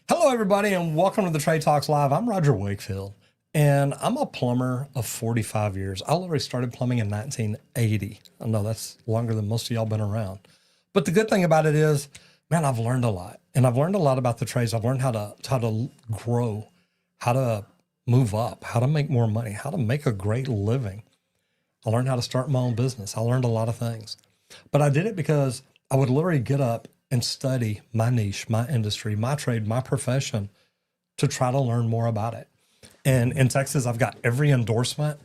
Hello, everybody, and welcome to the Trade Talks Live. I'm Roger Wakefield, and I'm a plumber of 45 years. I literally started plumbing in 1980. I know that's longer than most of y'all been around. But the good thing about it is, man, I've learned a lot, and I've learned a lot about the trades. I've learned how to grow, how to move up, how to make more money, how to make a great living. I learned how to start my own business. I learned a lot of things, but I did it because I would literally get up and study my niche, my industry, my trade, my profession to try to learn more about it. And in Texas, I've got every endorsement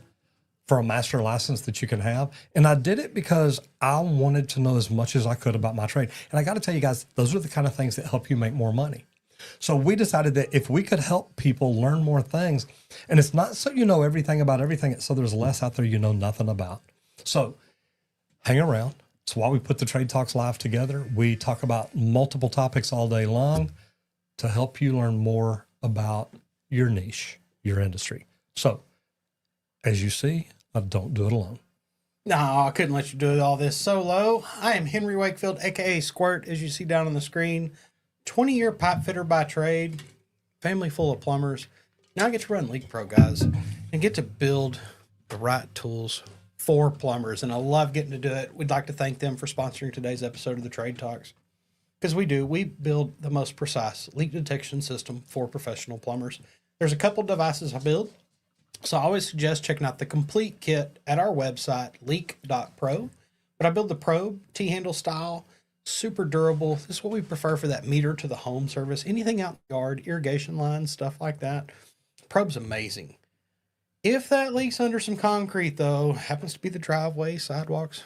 for a master license that you can have. And I did it because I wanted to know as much as I could about my trade. And I got to tell you guys, those are the kind of things that help you make more money. So we decided that if we could help people learn more things, and it's not so you know everything about everything, it's so there's less out there you know nothing about. So hang around. It's why we put the Trade Talks Live together. We talk about multiple topics all day long to help you learn more about your niche, your industry. So as you see, I don't do it alone. No, I couldn't let you do all this solo. I am Henry Wakefield, aka Squirt, as you see down on the screen. 20-year pipe fitter by trade, family full of plumbers. Now I get to run LeakPro, guys, and get to build the right tools for plumbers, and I love getting to do it. We'd like to thank them for sponsoring today's episode of the Trade Talks, because we build the most precise leak detection system for professional plumbers. There's a couple devices I build, so I always suggest checking out the complete kit at our website, leak.pro. But I build the probe, T-handle style, super durable. This is what we prefer for that meter to the home service. Anything out in the yard, irrigation lines, stuff like that. Probe's amazing. If that leaks under some concrete, though, happens to be the driveway, sidewalks,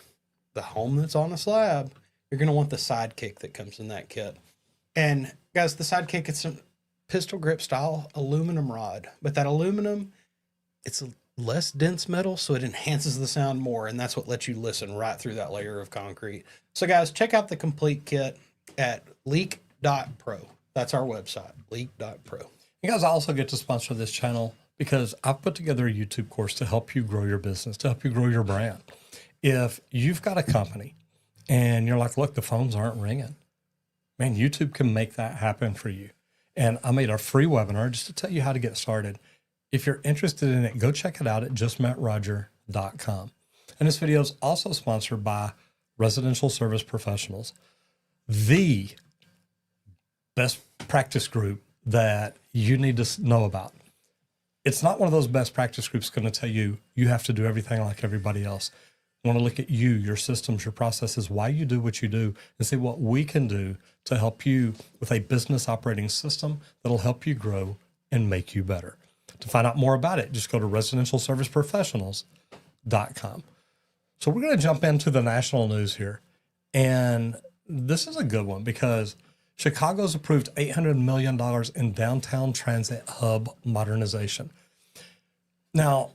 the home that's on a slab, you're going to want the sidekick that comes in that kit. And guys, the sidekick, it's a pistol grip style aluminum rod, but that aluminum, it's a less dense metal, so it enhances the sound more, and that's what lets you listen right through that layer of concrete. So guys, check out the complete kit at leak.pro. That's our website, leak.pro. You guys also get to sponsor this channel because I've put together a YouTube course to help you grow your business, to help you grow your brand. If you've got a company and you're like, look, the phones aren't ringing, man, YouTube can make that happen for you. And I made a free webinar just to tell you how to get started. If you're interested in it, go check it out at justmetroger.com. And this video is also sponsored by Residential Service Professionals, the best practice group that you need to know about. It's not one of those best practice groups going to tell you you have to do everything like everybody else. I want to look at you, your systems, your processes, why you do what you do, and see what we can do to help you with a business operating system that'll help you grow and make you better. To find out more about it, just go to residentialserviceprofessionals.com. So we're going to jump into the national news here. And this is a good one because Chicago's approved $800 million in downtown transit hub modernization. Now,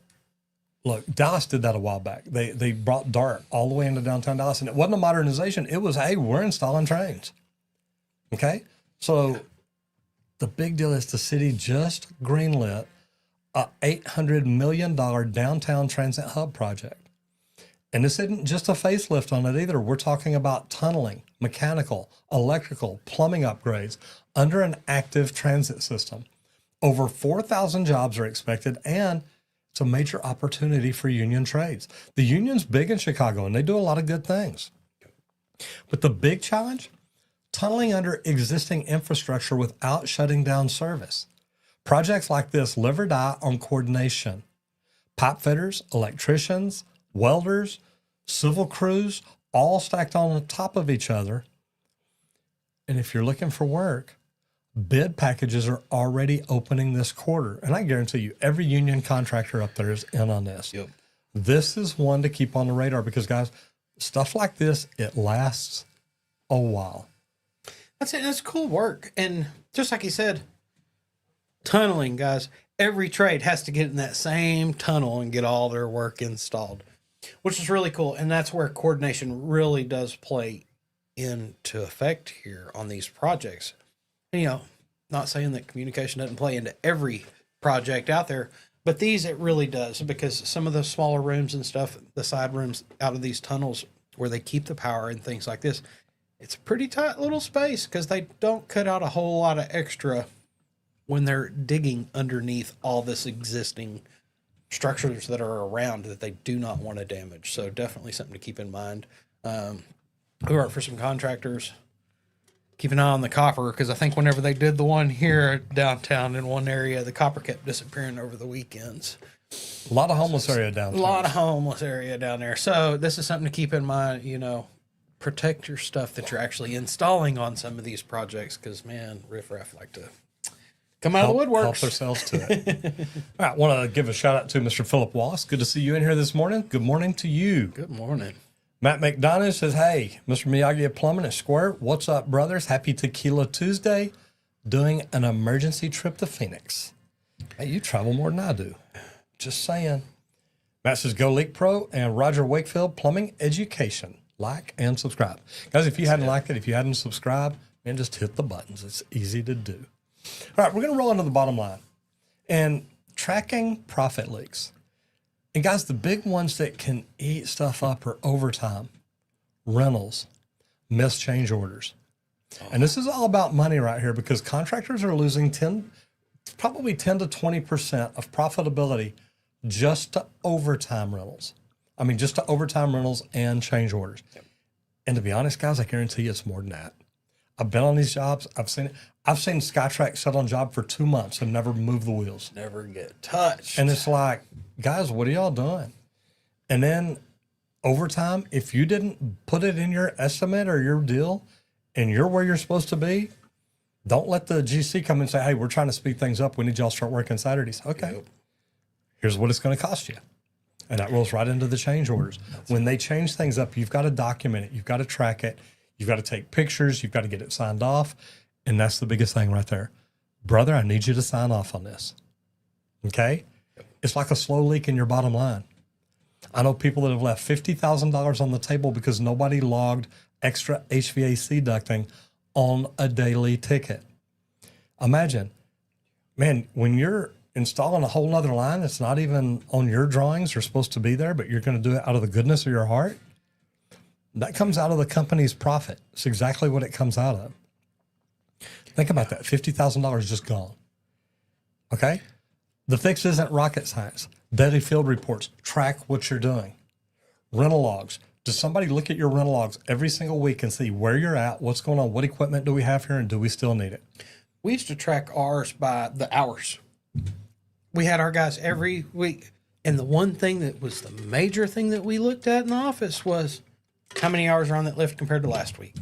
look, Dallas did that a while back. They brought DART all the way into downtown Dallas, and it wasn't a modernization. It was, hey, we're installing trains. Okay? So the big deal is the city just greenlit a $800 million downtown transit hub project. And this isn't just a facelift on it either. We're talking about tunneling, mechanical, electrical, plumbing upgrades under an active transit system. Over 4,000 jobs are expected, and it's a major opportunity for union trades. The union's big in Chicago, and they do a lot of good things. But the big challenge, tunneling under existing infrastructure without shutting down service. Projects like this live or die on coordination. Pipe fitters, electricians, welders, civil crews, all stacked on top of each other. And if you're looking for work, bid packages are already opening this quarter. And I guarantee you, every union contractor up there is in on this. Yep. This is one to keep on the radar because, guys, stuff like this, it lasts a while. That's it. That's cool work. And just like he said, tunneling, guys, every trade has to get in that same tunnel and get all their work installed, which is really cool. And that's where coordination really does play into effect here on these projects. And, you know, not saying that communication doesn't play into every project out there, but these it really does, because some of the smaller rooms and stuff, the side rooms out of these tunnels where they keep the power and things like this, it's a pretty tight little space because they don't cut out a whole lot of extra when they're digging underneath all this existing structures that are around that they do not want to damage. So definitely something to keep in mind. We work for some contractors. Keep an eye on the copper, because I think whenever they did the one here downtown in one area, the copper kept disappearing over the weekends. A lot of homeless area downtown. A lot of homeless area down there. So this is something to keep in mind, protect your stuff that you're actually installing on some of these projects, because, man, riffraff like to come out of the woodworks. Help ourselves to it. All right, I want to give a shout out to Mr. Philip Wass. Good to see you in here this morning. Good morning to you. Good morning. Matt McDonough says, hey, Mr. Miyagi of Plumbing at Squirt. What's up, brothers? Happy Tequila Tuesday. Doing an emergency trip to Phoenix. Hey, you travel more than I do. Just saying. Matt says, go LeakPro and Roger Wakefield Plumbing Education. Like and subscribe. Guys, if you hadn't liked it, if you hadn't subscribed, man, just hit the buttons. It's easy to do. All right, we're going to roll into the bottom line. And tracking profit leaks. And guys, the big ones that can eat stuff up are overtime, rentals, missed change orders. And this is all about money right here, because contractors are losing probably 10 to 20% of profitability just to overtime rentals. I mean, just to overtime rentals and change orders. Yep. And to be honest, guys, I guarantee you it's more than that. I've been on these jobs. I've seen it. I've seen Skytrack sit on job for 2 months and never move the wheels. Never get touched. And it's like, guys, what are y'all doing? And then overtime, if you didn't put it in your estimate or your deal and you're where you're supposed to be, don't let the GC come and say, hey, we're trying to speed things up. We need y'all to start working Saturdays. Okay. Yep. Here's what it's going to cost you. And that rolls right into the change orders. When they change things up, you've got to document it. You've got to track it. You've got to take pictures. You've got to get it signed off. And that's the biggest thing right there. Brother, I need you to sign off on this. Okay? It's like a slow leak in your bottom line. I know people that have left $50,000 on the table because nobody logged extra HVAC ducting on a daily ticket. Imagine, man, when you're installing a whole nother line that's not even on your drawings or supposed to be there, but you're going to do it out of the goodness of your heart, that comes out of the company's profit. It's exactly what it comes out of. Think about that. $50,000 just gone. Okay? The fix isn't rocket science. Daily field reports. Track what you're doing. Rental logs. Does somebody look at your rental logs every single week and see where you're at, what's going on, what equipment do we have here, and do we still need it? We used to track ours by the hours. We had our guys every week. And the one thing that was the major thing that we looked at in the office was how many hours are on that lift compared to last week.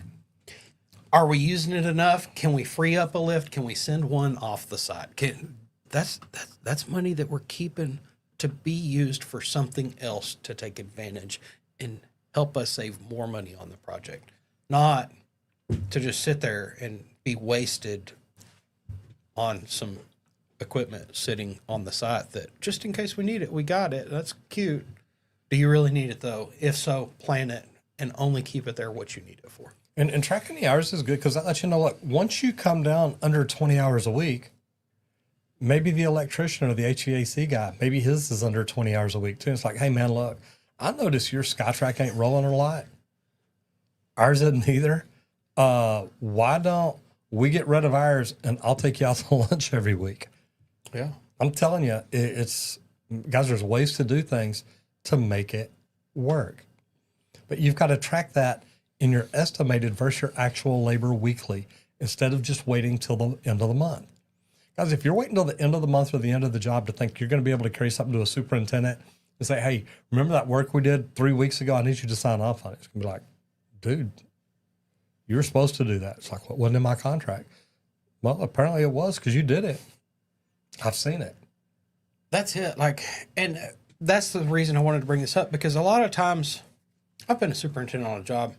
Are we using it enough? Can we free up a lift? Can we send one off the side? That's money that we're keeping to be used for something else to take advantage and help us save more money on the project. Not to just sit there and be wasted on some equipment sitting on the site that just in case we need it, we got it. That's cute. Do you really need it though? If so, plan it and only keep it there what you need it for. And tracking the hours is good because that lets you know, look, once you come down under 20 hours a week, maybe the electrician or the HVAC guy, maybe his is under 20 hours a week too. It's like, hey man, look, I notice your Skytrack ain't rolling a lot. Ours isn't either. Why don't we get rid of ours and I'll take you out to lunch every week? Yeah. I'm telling you, it's guys, there's ways to do things to make it work. But you've got to track that in your estimated versus your actual labor weekly instead of just waiting till the end of the month. Guys, if you're waiting till the end of the month or the end of the job to think you're going to be able to carry something to a superintendent and say, hey, remember that work we did 3 weeks ago? I need you to sign off on it. It's going to be like, dude, you were supposed to do that. It's like, well, it wasn't in my contract. Well, apparently it was because you did it. I've seen it. That's it. And that's the reason I wanted to bring this up, because a lot of times I've been a superintendent on a job.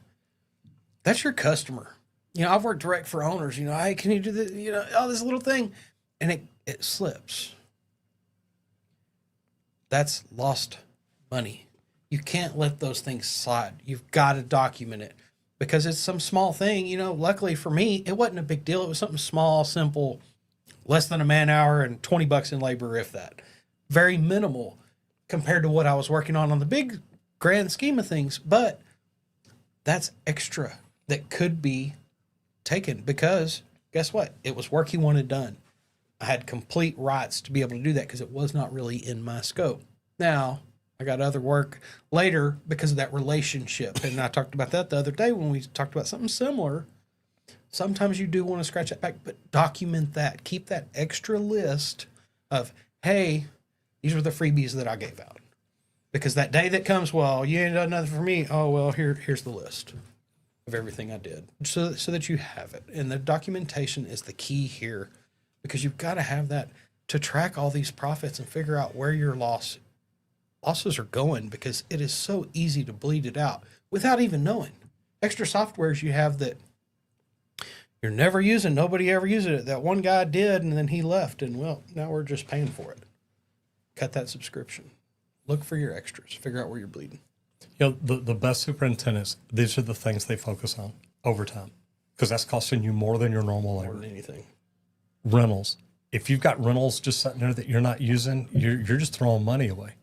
That's your customer. I've worked direct for owners, hey, can you do this? This little thing. And it slips. That's lost money. You can't let those things slide. You've got to document it because it's some small thing. Luckily for me, it wasn't a big deal. It was something small, simple, less than a man hour and $20 in labor, if that. Very minimal compared to what I was working on the big grand scheme of things. But that's extra that could be taken because guess what? It was work he wanted done. I had complete rights to be able to do that because it was not really in my scope. Now, I got other work later because of that relationship. And I talked about that the other day when we talked about something similar. Sometimes you do want to scratch that back, but document that. Keep that extra list of, hey, these are the freebies that I gave out. Because that day that comes, well, you ain't done nothing for me. Oh, well, here's the list of everything I did. So that you have it. And the documentation is the key here. Because you've got to have that to track all these profits and figure out where your losses are going, because it is so easy to bleed it out without even knowing. Extra softwares you have that you're never using, nobody ever uses it. That one guy did, and then he left, and well, now we're just paying for it. Cut that subscription. Look for your extras. Figure out where you're bleeding. You know, the best superintendents, these are the things they focus on: overtime, because that's costing you more than your normal labor. More than anything. Rentals. If you've got rentals just sitting there that you're not using, you're just throwing money away.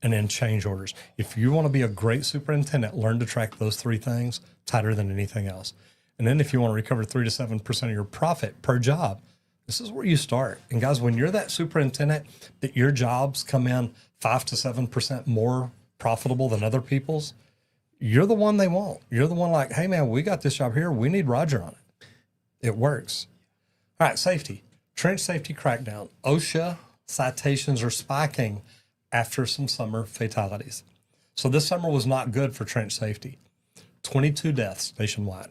And then change orders. If you want to be a great superintendent, learn to track those three things tighter than anything else. And then if you want to recover 3 to 7% of your profit per job, this is where you start. And guys, when you're that superintendent that your jobs come in 5 to 7% more profitable than other people's, you're the one they want. You're the one like, hey man, we got this job here. We need Roger on it. It works. All right, safety. Trench safety crackdown. OSHA citations are spiking after some summer fatalities. So this summer was not good for trench safety. 22 deaths nationwide.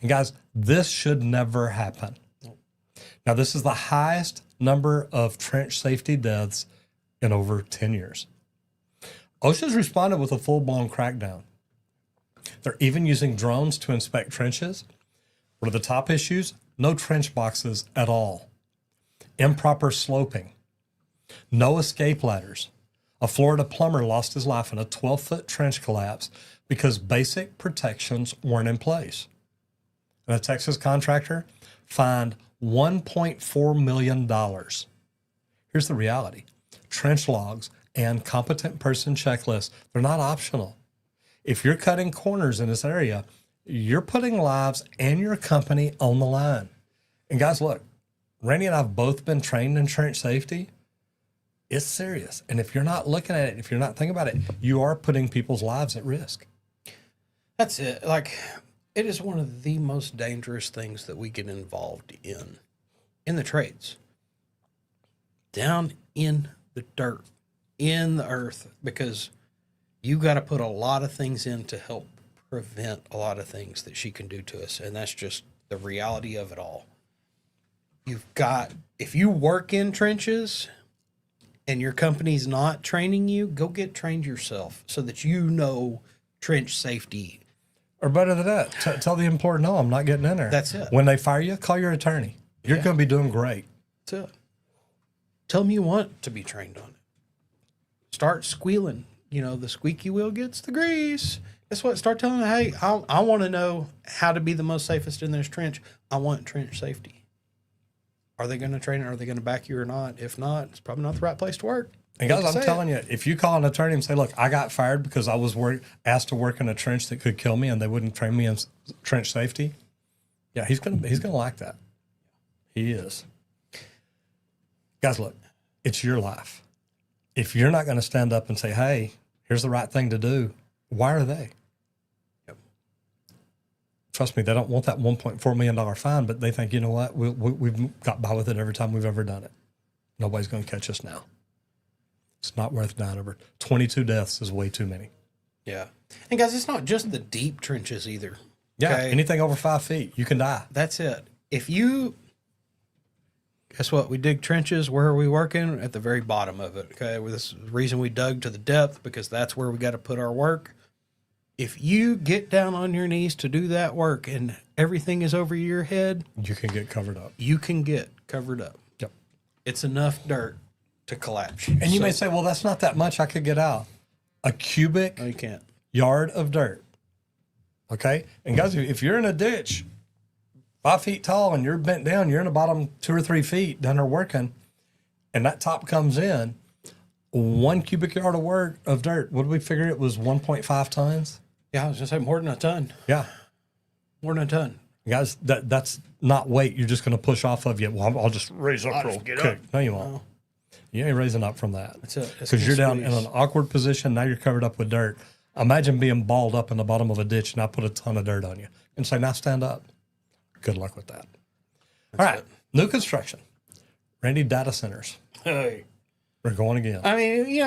And guys, this should never happen. Now, this is the highest number of trench safety deaths in over 10 years. OSHA's responded with a full-blown crackdown. They're even using drones to inspect trenches. What are the top issues? No trench boxes at all. Improper sloping. No escape ladders. A Florida plumber lost his life in a 12-foot trench collapse because basic protections weren't in place. And a Texas contractor fined $1.4 million. Here's the reality. Trench logs and competent person checklists, they're not optional. If you're cutting corners in this area, you're putting lives and your company on the line. And guys, look, Randy and I have both been trained in trench safety. It's serious. And if you're not looking at it, if you're not thinking about it, you are putting people's lives at risk. That's it. Like, it is one of the most dangerous things that we get involved in the trades. Down in the dirt, in the earth, because you got to put a lot of things in to help prevent a lot of things that she can do to us. And that's just the reality of it all. If you work in trenches and your company's not training you, go get trained yourself so that you know trench safety. Or better than that, tell the employer, no, I'm not getting in there. That's it. When they fire you, call your attorney. You're going to be doing great. That's it. Tell them you want to be trained on it. Start squealing. You know, the squeaky wheel gets the grease. Guess what? Start telling them, hey, I want to know how to be the most safest in this trench. I want trench safety. Are they going to train it? Are they going to back you or not? If not, it's probably not the right place to work. And guys, I'm telling you, if you call an attorney and say, look, I got fired because I was asked to work in a trench that could kill me and they wouldn't train me in trench safety, yeah, he's gonna like that. He is. Guys, look, it's your life. If you're not going to stand up and say, hey, here's the right thing to do, why are they? Yep. Trust me, they don't want that $1.4 million fine, but they think, you know what, we've got by with it every time we've ever done it. Nobody's going to catch us now. It's not worth dying over. 22 deaths is way too many. Yeah. And guys, it's not just the deep trenches either. Yeah, okay? Anything over 5 feet, you can die. That's it. Guess what? We dig trenches. Where are we working? At the very bottom of it. Okay. Well, this is the reason we dug to the depth, because that's where we got to put our work. If you get down on your knees to do that work and everything is over your head, you can get covered up. You can get covered up. Yep. It's enough dirt to collapse you. And you may say, well, that's not that much. I could get out. A cubic No, you can't. yard of dirt. Okay. And guys, if you're in a ditch 5 feet tall and you're bent down, you're in the bottom 2 or 3 feet down there working, and that top comes in, 1 cubic yard of dirt, what did we figure it was? 1.5 tons? Yeah, I was going to say more than a ton. Yeah. More than a ton. Guys, that's not weight you're just going to push off of you. Well, I'll just raise up real quick. No, you won't. You ain't raising up from that. Because you're down in an awkward position. Now you're covered up with dirt. Imagine being balled up in the bottom of a ditch and I put a ton of dirt on you and say, now stand up. Good luck with that. All right. New construction. Randy, data centers. Hey. We're going again. I mean,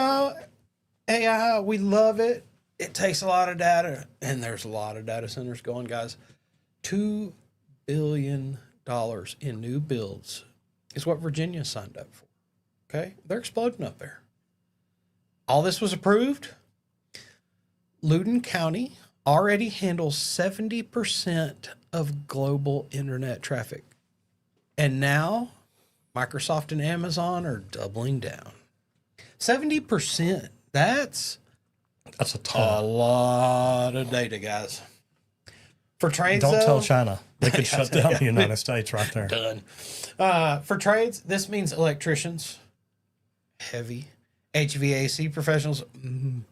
AI, we love it. It takes a lot of data, and there's a lot of data centers going, guys. $2 billion in new builds is what Virginia signed up for. Okay? They're exploding up there. All this was approved. Loudoun County already handles 70% of global internet traffic. And now Microsoft and Amazon are doubling down. 70%. That's a ton. A lot of data, guys. For trades, don't tell China. They could shut down the United States right there. Done. For trades, this means electricians, heavy, HVAC professionals,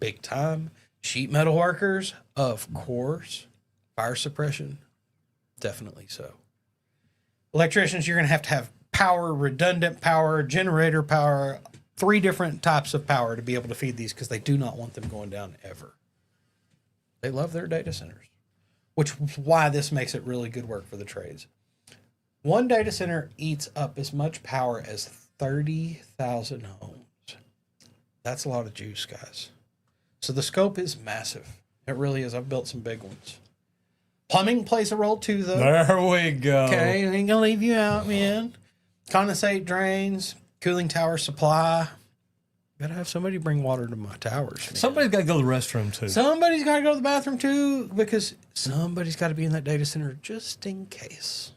big time, sheet metal workers, of course, fire suppression, definitely so. Electricians, you're going to have power, redundant power, generator power, 3 different types of power to be able to feed these because they do not want them going down ever. They love their data centers, which is why this makes it really good work for the trades. One data center eats up as much power as 30,000 homes. That's a lot of juice, guys. So the scope is massive. It really is. I've built some big ones. Plumbing plays a role too, though. There we go. Okay, I ain't gonna leave you out, man. Condensate drains, cooling tower supply. Gotta have somebody bring water to my towers, man. Somebody's got to go to the restroom too. Somebody's got to go to the bathroom too, because somebody's got to be in that data center just in case.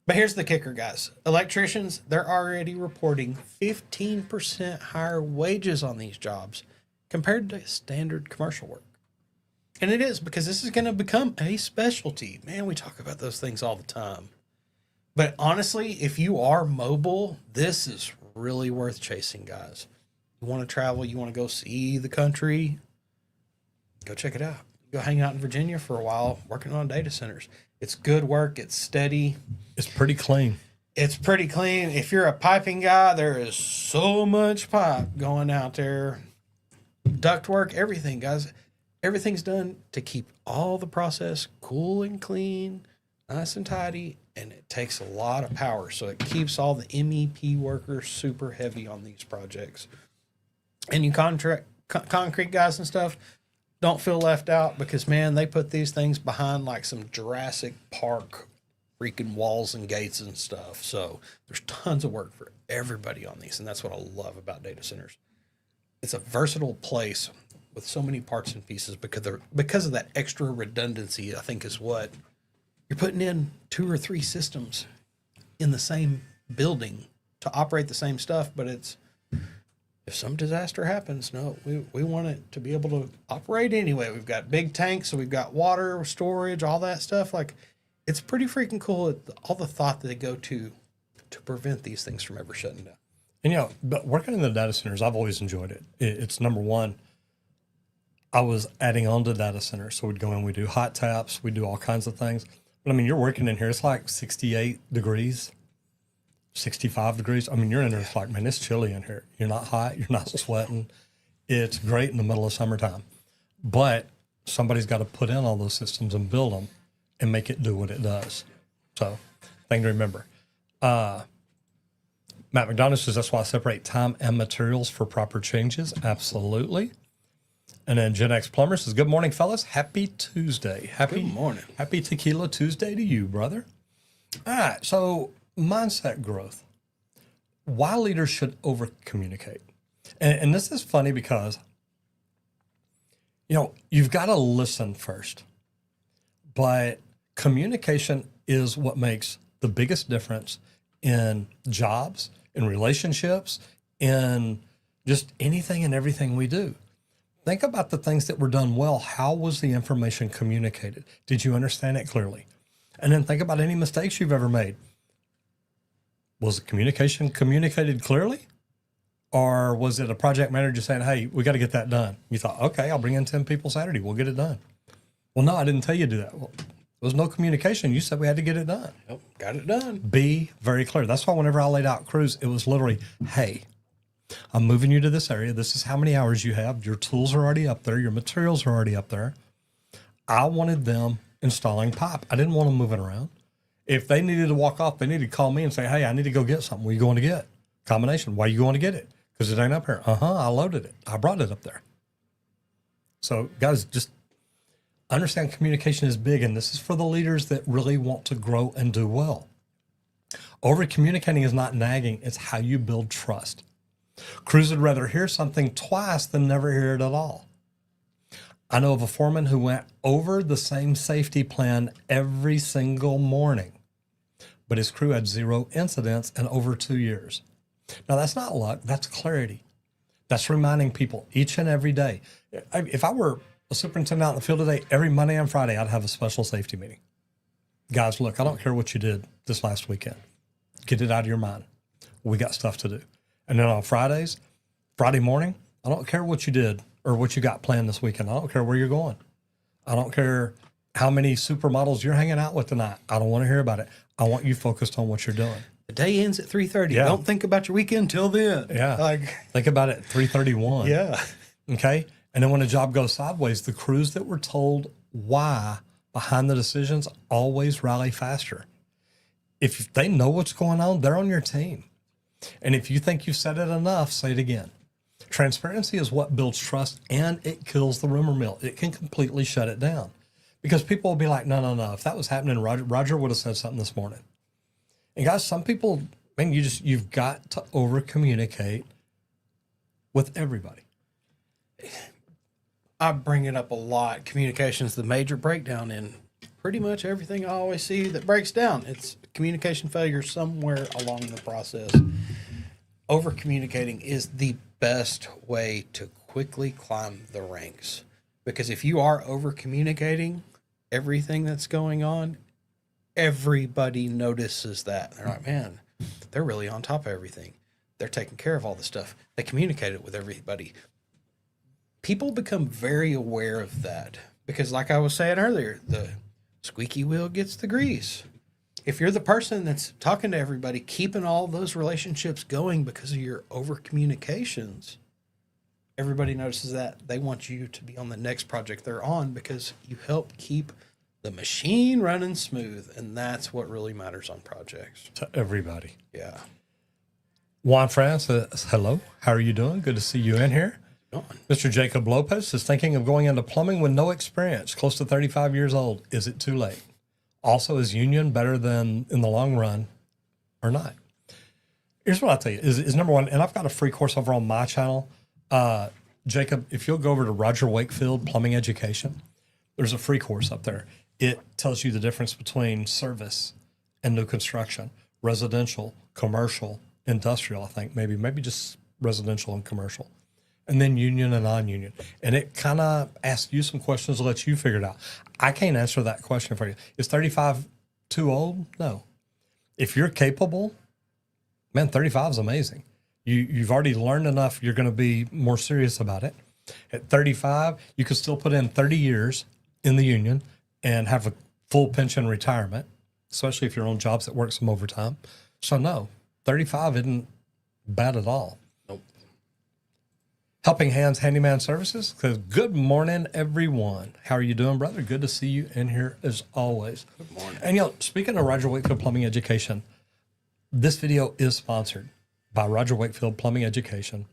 But here's the kicker, guys. Electricians, they're already reporting 15% higher wages on these jobs compared to standard commercial work. And it is, because this is going to become a specialty. Man, we talk about those things all the time. But honestly, if you are mobile, this is really worth chasing, guys. You want to travel, you want to go see the country, go check it out. Go hang out in Virginia for a while working on data centers. It's good work. It's steady. It's pretty clean. It's pretty clean. If you're a piping guy, there is so much pipe going out there. Duct work, everything, guys. Everything's done to keep all the process cool and clean, nice and tidy, and it takes a lot of power. So it keeps all the MEP workers super heavy on these projects. And you concrete guys and stuff, don't feel left out because, man, they put these things behind like some Jurassic Park freaking walls and gates and stuff. So there's tons of work for everybody on these, and that's what I love about data centers. It's a versatile place with so many parts and pieces because of that extra redundancy, I think, is what you're putting in 2 or 3 systems in the same building to operate the same stuff, but it's, if some disaster happens, no, we want it to be able to operate anyway. We've got big tanks, so we've got water storage, all that stuff. Like, it's pretty freaking cool, all the thought that they go to prevent these things from ever shutting down. And, but working in the data centers, I've always enjoyed it. It's number one, I was adding on to data centers. So we'd go in, we do hot taps, we do all kinds of things. But I mean, you're working in here, it's like 68 degrees. 65 degrees. I mean, you're in there, it's like, man, it's chilly in here. You're not hot. You're not sweating. It's great in the middle of summertime. But somebody's got to put in all those systems and build them and make it do what it does. So, thing to remember. Matt McDonough says, that's why I separate time and materials for proper changes. Absolutely. And then Gen X Plumber says, good morning, fellas. Happy Tuesday. Good morning. Happy Tequila Tuesday to you, brother. All right. So, mindset growth. Why leaders should over communicate. And this is funny because, you've got to listen first. But communication is what makes the biggest difference in jobs, in relationships, in just anything and everything we do. Think about the things that were done well. How was the information communicated? Did you understand it clearly? And then think about any mistakes you've ever made. Was the communication communicated clearly? Or was it a project manager saying, hey, we got to get that done? You thought, okay, I'll bring in 10 people Saturday. We'll get it done. Well, no, I didn't tell you to do that. Well, There was no communication. You said we had to get it done. Nope, got it done. Be very clear. That's why whenever I laid out crews, it was literally, hey, I'm moving you to this area. This is how many hours you have. Your tools are already up there. Your materials are already up there. I wanted them installing pipe. I didn't want them moving around. If they needed to walk off, they needed to call me and say, hey, I need to go get something. What are you going to get? Combination. Why are you going to get it? Because it ain't up here. I loaded it. I brought it up there. So, guys, just understand communication is big, and this is for the leaders that really want to grow and do well. Over communicating is not nagging. It's how you build trust. Crews would rather hear something twice than never hear it at all. I know of a foreman who went over the same safety plan every single morning, but his crew had 0 incidents in over 2 years. Now, that's not luck. That's clarity. That's reminding people each and every day. If I were a superintendent out in the field today, every Monday and Friday, I'd have a special safety meeting. Guys, look, I don't care what you did this last weekend. Get it out of your mind. We got stuff to do. And then on Fridays, Friday morning, I don't care what you did or what you got planned this weekend. I don't care where you're going. I don't care how many supermodels you're hanging out with tonight. I don't want to hear about it. I want you focused on what you're doing. The day ends at 3:30. Yeah. Don't think about your weekend till then. Yeah. Think about it at 3:31. Yeah. Okay. And then when a job goes sideways, the crews that were told why behind the decisions always rally faster. If they know what's going on, they're on your team. And if you think you've said it enough, say it again. Transparency is what builds trust, and it kills the rumor mill. It can completely shut it down because people will be like, no. If that was happening, Roger would have said something this morning. And guys, some people, man, you've got to over communicate with everybody. I bring it up a lot. Communication is the major breakdown in pretty much everything I always see that breaks down. It's communication failure somewhere along the process. Over communicating is the best way to quickly climb the ranks, because if you are over communicating everything that's going on, everybody notices that. They're like, man, they're really on top of everything. They're taking care of all the stuff. They communicate it with everybody. People become very aware of that because, like I was saying earlier, the squeaky wheel gets the grease. If you're the person that's talking to everybody, keeping all those relationships going because of your over communications, everybody notices that. They want you to be on the next project they're on because you help keep the machine running smooth. And that's what really matters on projects. To everybody. Yeah. Juan France says, hello, how are you doing? Good to see you in here. Mr. Jacob Lopez is thinking of going into plumbing with no experience, close to 35 years old. Is it too late? Also, is union better than in the long run or not? Here's what I'll tell you is number one, and I've got a free course over on my channel. Jacob, if you'll go over to Roger Wakefield Plumbing Education, there's a free course up there. It tells you the difference between service and new construction, residential, commercial, industrial, I think, maybe just residential and commercial, and then union and non-union. And it kind of asks you some questions to let you figure it out. I can't answer that question for you. Is 35 too old? No. If you're capable, man, 35 is amazing. You've already learned enough. You're going to be more serious about it. At 35, you could still put in 30 years in the union and have a full pension retirement, especially if you're on jobs that work some overtime. So no, 35 isn't bad at all. Nope. Helping Hands Handyman Services says, good morning, everyone. How are you doing, brother? Good to see you in here as always. Good morning. And, speaking of Roger Wakefield Plumbing Education, this video is sponsored by Roger Wakefield Plumbing Education,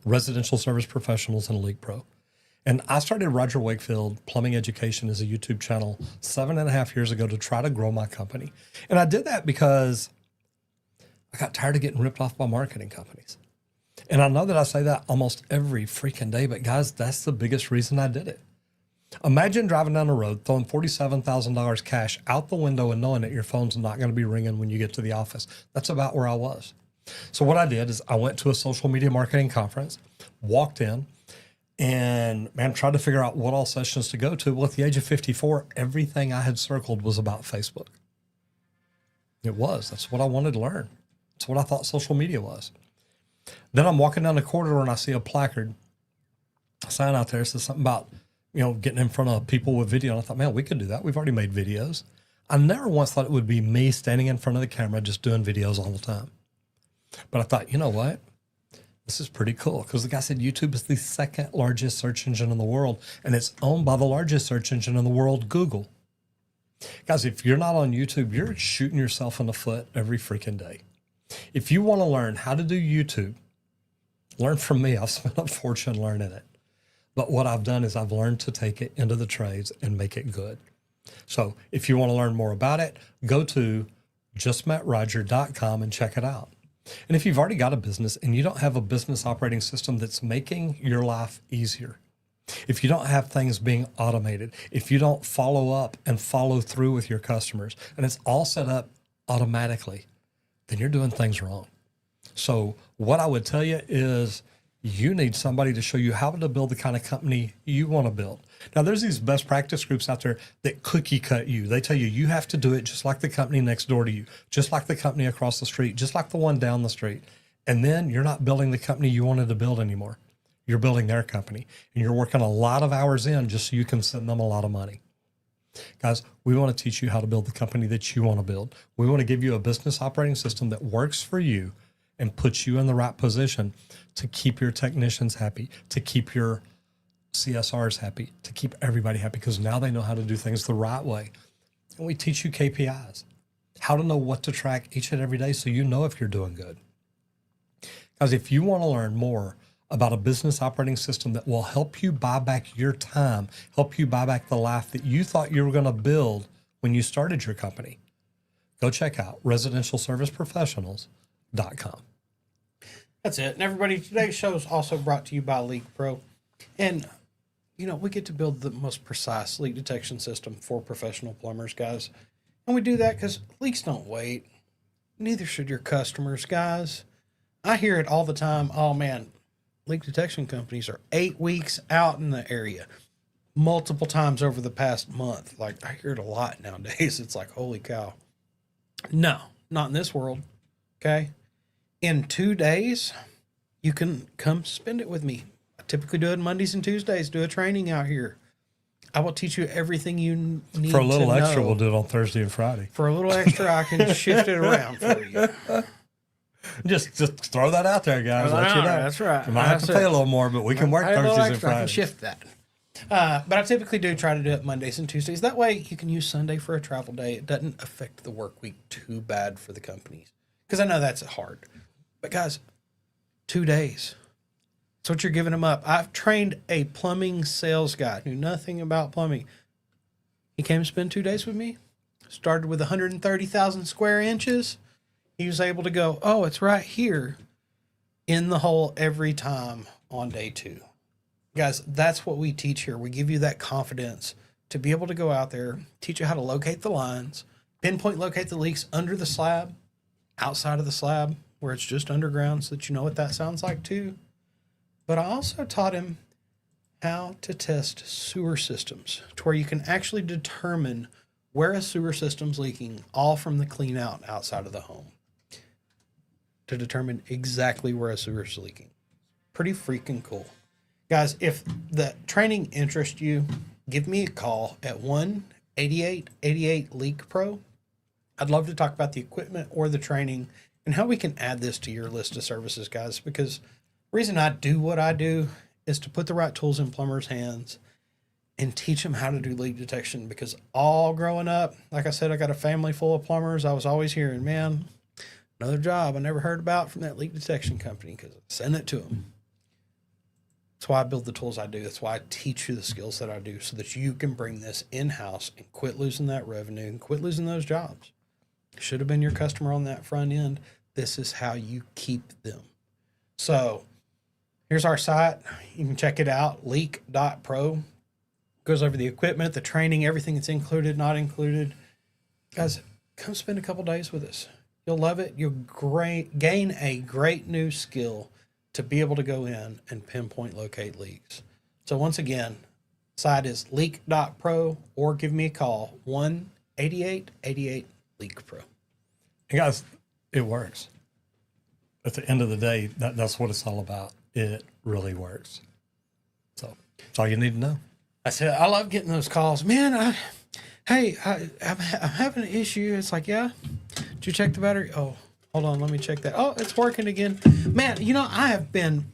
Residential Service Professionals, and LeakPro. And I started Roger Wakefield Plumbing Education as a YouTube channel 7.5 years ago to try to grow my company. And I did that because I got tired of getting ripped off by marketing companies. And I know that I say that almost every freaking day, but guys, that's the biggest reason I did it. Imagine driving down the road, throwing $47,000 cash out the window and knowing that your phone's not going to be ringing when you get to the office. That's about where I was. So what I did is I went to a social media marketing conference, walked in, and man, tried to figure out what all sessions to go to. Well, at the age of 54, everything I had circled was about Facebook. It was. That's what I wanted to learn. That's what I thought social media was. Then I'm walking down the corridor and I see a placard, a sign out there that says something about getting in front of people with video. And I thought, man, we could do that. We've already made videos. I never once thought it would be me standing in front of the camera just doing videos all the time. But I thought, you know what? This is pretty cool, because the guy said YouTube is the second largest search engine in the world, and it's owned by the largest search engine in the world, Google. Guys, if you're not on YouTube, you're shooting yourself in the foot every freaking day. If you want to learn how to do YouTube, learn from me. I've spent a fortune learning it. But what I've done is I've learned to take it into the trades and make it good. So if you want to learn more about it, go to justmetroger.com and check it out. And if you've already got a business and you don't have a business operating system that's making your life easier, if you don't have things being automated, if you don't follow up and follow through with your customers, and it's all set up automatically, then you're doing things wrong. So what I would tell you is you need somebody to show you how to build the kind of company you want to build. Now, there's these best practice groups out there that cookie cut you. They tell you, you have to do it just like the company next door to you, just like the company across the street, just like the one down the street. And then you're not building the company you wanted to build anymore. You're building their company, and you're working a lot of hours in just so you can send them a lot of money. Guys, we want to teach you how to build the company that you want to build. We want to give you a business operating system that works for you and puts you in the right position to keep your technicians happy, to keep your CSRs happy, to keep everybody happy, because now they know how to do things the right way. And we teach you KPIs, how to know what to track each and every day so you know if you're doing good. Guys, if you want to learn more about a business operating system that will help you buy back your time, help you buy back the life that you thought you were going to build when you started your company, go check out residentialserviceprofessionals.com. That's it. And everybody, today's show is also brought to you by LeakPro. And, we get to build the most precise leak detection system for professional plumbers, guys. And we do that because leaks don't wait. Neither should your customers, guys. I hear it all the time. Oh, man, leak detection companies are 8 weeks out in the area. Multiple times over the past month. Like, I hear it a lot nowadays. It's like, holy cow. No, not in this world. Okay? In 2 days, you can come spend it with me. I typically do it Mondays and Tuesdays, do a training out here. I will teach you everything you need to know. For a little extra, we'll do it on Thursday and Friday. For a little extra, I can shift it around for you. Just throw that out there, guys. Let you know. That's right. You might have to pay a little more, but we can work Thursdays and Fridays. I can shift that. But I typically do try to do it Mondays and Tuesdays. That way you can use Sunday for a travel day. It doesn't affect the work week too bad for the companies. Because I know that's hard. But guys, 2 days. That's what you're giving them up. I've trained a plumbing sales guy, knew nothing about plumbing. He came to spend 2 days with me. Started with 130,000 square inches. He was able to go, oh, it's right here in the hole every time on day 2. Guys, that's what we teach here. We give you that confidence to be able to go out there, teach you how to locate the lines, pinpoint locate the leaks under the slab, outside of the slab, where it's just underground, so that you know what that sounds like too. But I also taught him how to test sewer systems to where you can actually determine where a sewer system's leaking, all from the clean out outside of the home, to determine exactly where a sewer's leaking. Pretty freaking cool. Guys, if the training interests you, give me a call at 1-8888-LEAKPRO. I'd love to talk about the equipment or the training and how we can add this to your list of services, guys, because the reason I do what I do is to put the right tools in plumbers' hands and teach them how to do leak detection, because all growing up, like I said, I got a family full of plumbers. I was always hearing, man, another job I never heard about from that leak detection company, because I sent it to them. That's why I build the tools I do. That's why I teach you the skills that I do, so that you can bring this in-house and quit losing that revenue and quit losing those jobs. Should have been your customer on that front end. This is how you keep them. So here's our site. You can check it out, leak.pro. Goes over the equipment, the training, everything that's included, not included. Guys, come spend a couple days with us. You'll love it. You'll gain a great new skill to be able to go in and pinpoint locate leaks. So once again, site is leak.pro, or give me a call, 1-8888-LEAKPRO. And guys, it works. At the end of the day, that's what it's all about. It really works. So that's all you need to know. I said, I love getting those calls. Man, I'm having an issue. It's like, yeah. Did you check the battery? Oh, hold on. Let me check that. Oh, it's working again. Man, I have been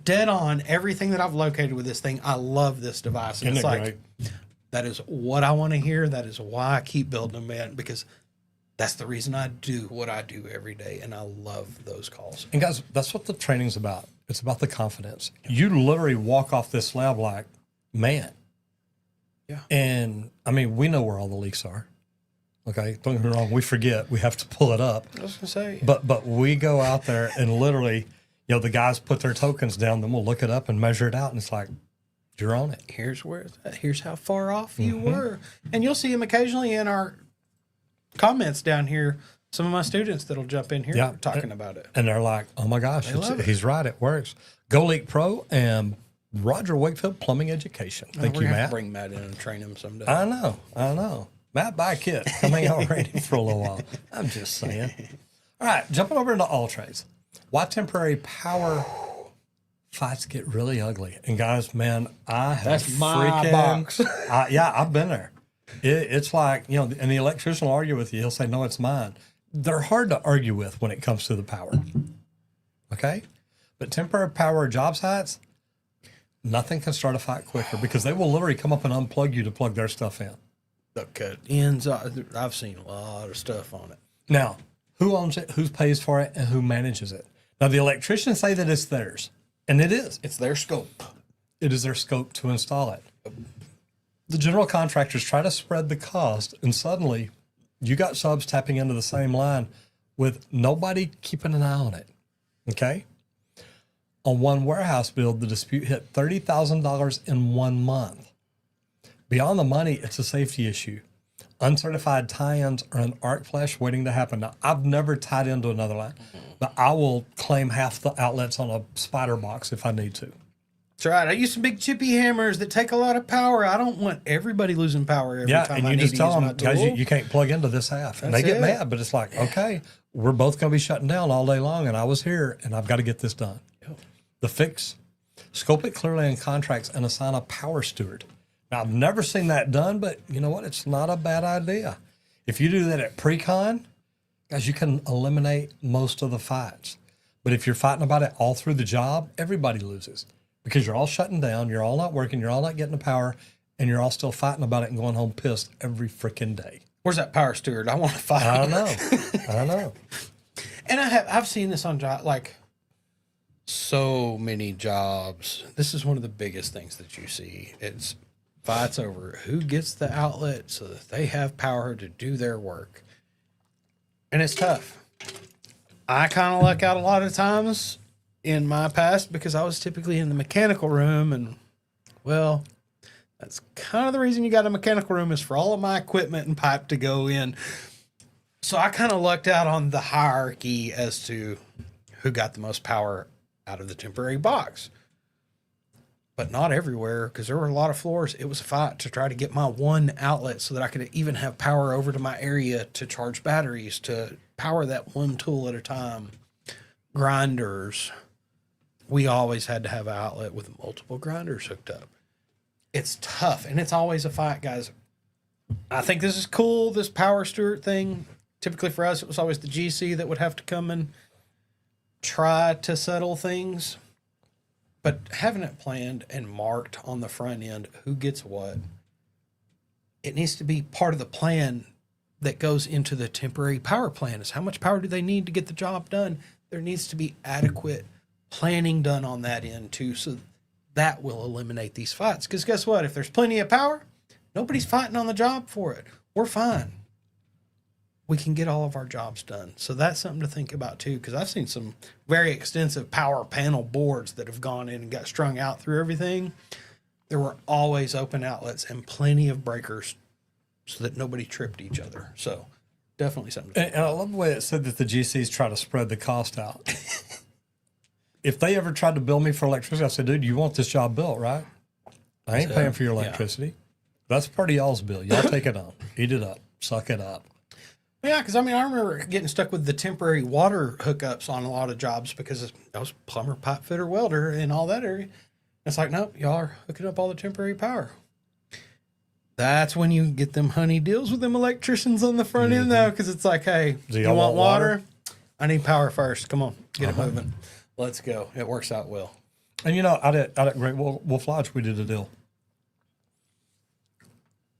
dead on everything that I've located with this thing. I love this device. And Isn't it's it like, great? that is what I want to hear. That is why I keep building them, man, because that's the reason I do what I do every day. And I love those calls. And guys, that's what the training's about. It's about the confidence. You literally walk off this slab like, man. Yeah. And I mean, we know where all the leaks are. Okay. Don't get me wrong. We forget. We have to pull it up. I was going to say. But we go out there and literally, the guys put their tokens down, then we'll look it up and measure it out. And it's like, you're on it. Here's how far off you were. And you'll see them occasionally in our comments down here. Some of my students that'll jump in here talking about it. And they're like, oh my gosh, he's right. It works. Go LeakPro and Roger Wakefield Plumbing Education. Thank you, Matt. Bring Matt in and train him someday. I know. Matt, buy a kit. Come hang out ready for a little while. I'm just saying. All right, jumping over into all trades. Why temporary power fights get really ugly. And guys, man, That's my box. I've been there. It's like, and the electrician will argue with you. He'll say, no, it's mine. They're hard to argue with when it comes to the power. Okay? But temporary power job sites, nothing can start a fight quicker because they will literally come up and unplug you to plug their stuff in. They'll cut ends. I've seen a lot of stuff on it. Now, who owns it, who pays for it, and who manages it? Now, the electricians say that it's theirs, and it is. It's their scope. It is their scope to install it. The general contractors try to spread the cost, and suddenly you got subs tapping into the same line with nobody keeping an eye on it. Okay? On one warehouse build, the dispute hit $30,000 in 1 month. Beyond the money, it's a safety issue. Uncertified tie-ins are an arc flash waiting to happen. Now, I've never tied into another line, but I will claim half the outlets on a spider box if I need to. That's right. I use some big chippy hammers that take a lot of power. I don't want everybody losing power every time and I you need just to tell use them, my tool. guys, you can't plug into this half. And they get mad, but it's like, okay, we're both going to be shutting down all day long, and I was here, and I've got to get this done. Yep. The fix, scope it clearly in contracts and assign a power steward. Now, I've never seen that done, but you know what? It's not a bad idea. If you do that at pre-con, guys, you can eliminate most of the fights. But if you're fighting about it all through the job, everybody loses because you're all shutting down, you're all not working, you're all not getting the power, and you're all still fighting about it and going home pissed every freaking day. Where's that power steward? I want to fight. I know. And I've seen this on job, like so many jobs. This is one of the biggest things that you see. It's fights over who gets the outlet so that they have power to do their work. And it's tough. I kind of luck out a lot of times in my past because I was typically in the mechanical room, and well, that's kind of the reason you got a mechanical room is for all of my equipment and pipe to go in. So I kind of lucked out on the hierarchy as to who got the most power out of the temporary box. But not everywhere, because there were a lot of floors. It was a fight to try to get my one outlet so that I could even have power over to my area to charge batteries, to power that one tool at a time. Grinders. We always had to have an outlet with multiple grinders hooked up. It's tough, and it's always a fight, guys. I think this is cool, this power steward thing. Typically for us, it was always the GC that would have to come and try to settle things. But having it planned and marked on the front end, who gets what, it needs to be part of the plan that goes into the temporary power plan is how much power do they need to get the job done? There needs to be adequate planning done on that end too, so that will eliminate these fights. Because guess what? If there's plenty of power, nobody's fighting on the job for it. We're fine. We can get all of our jobs done. So that's something to think about too, because I've seen some very extensive power panel boards that have gone in and got strung out through everything. There were always open outlets and plenty of breakers so that nobody tripped each other. So definitely something to think about. And I love the way it said that the GCs try to spread the cost out. If they ever tried to bill me for electricity, I said, dude, you want this job built, right? I ain't paying for your electricity. Yeah. That's part of y'all's bill. Y'all take it on. Eat it up. Suck it up. Yeah, because I remember getting stuck with the temporary water hookups on a lot of jobs because I was plumber, pipe fitter, welder, and all that area. It's like, nope, y'all are hooking up all the temporary power. That's when you get them honey deals with them electricians on the front end, though, because it's like, hey, Do you y'all want want water? I need power first. Come on, get it moving. Let's go. It works out well. And out at Great Wolf Lodge, we did a deal.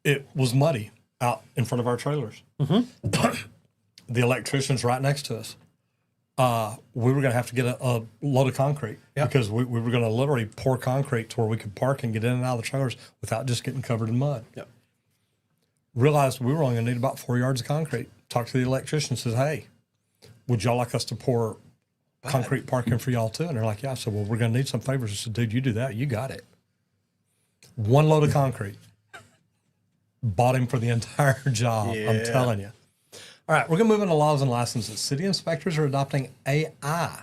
It was muddy out in front of our trailers. The electrician's right next to us. We were going to have to get a load of concrete because we were going to literally pour concrete to where we could park and get in and out of the trailers without just getting covered in mud. Yep. Realized we were only going to need about 4 yards of concrete. Talked to the electrician, says, hey, would y'all like us to pour concrete parking for y'all too? And they're like, yeah. I said, well, we're going to need some favors. I said, dude, you do that. You got it. One load of concrete. Bought him for the entire job. Yeah. I'm telling you. All right, we're going to move into laws and licenses. City inspectors are adopting AI.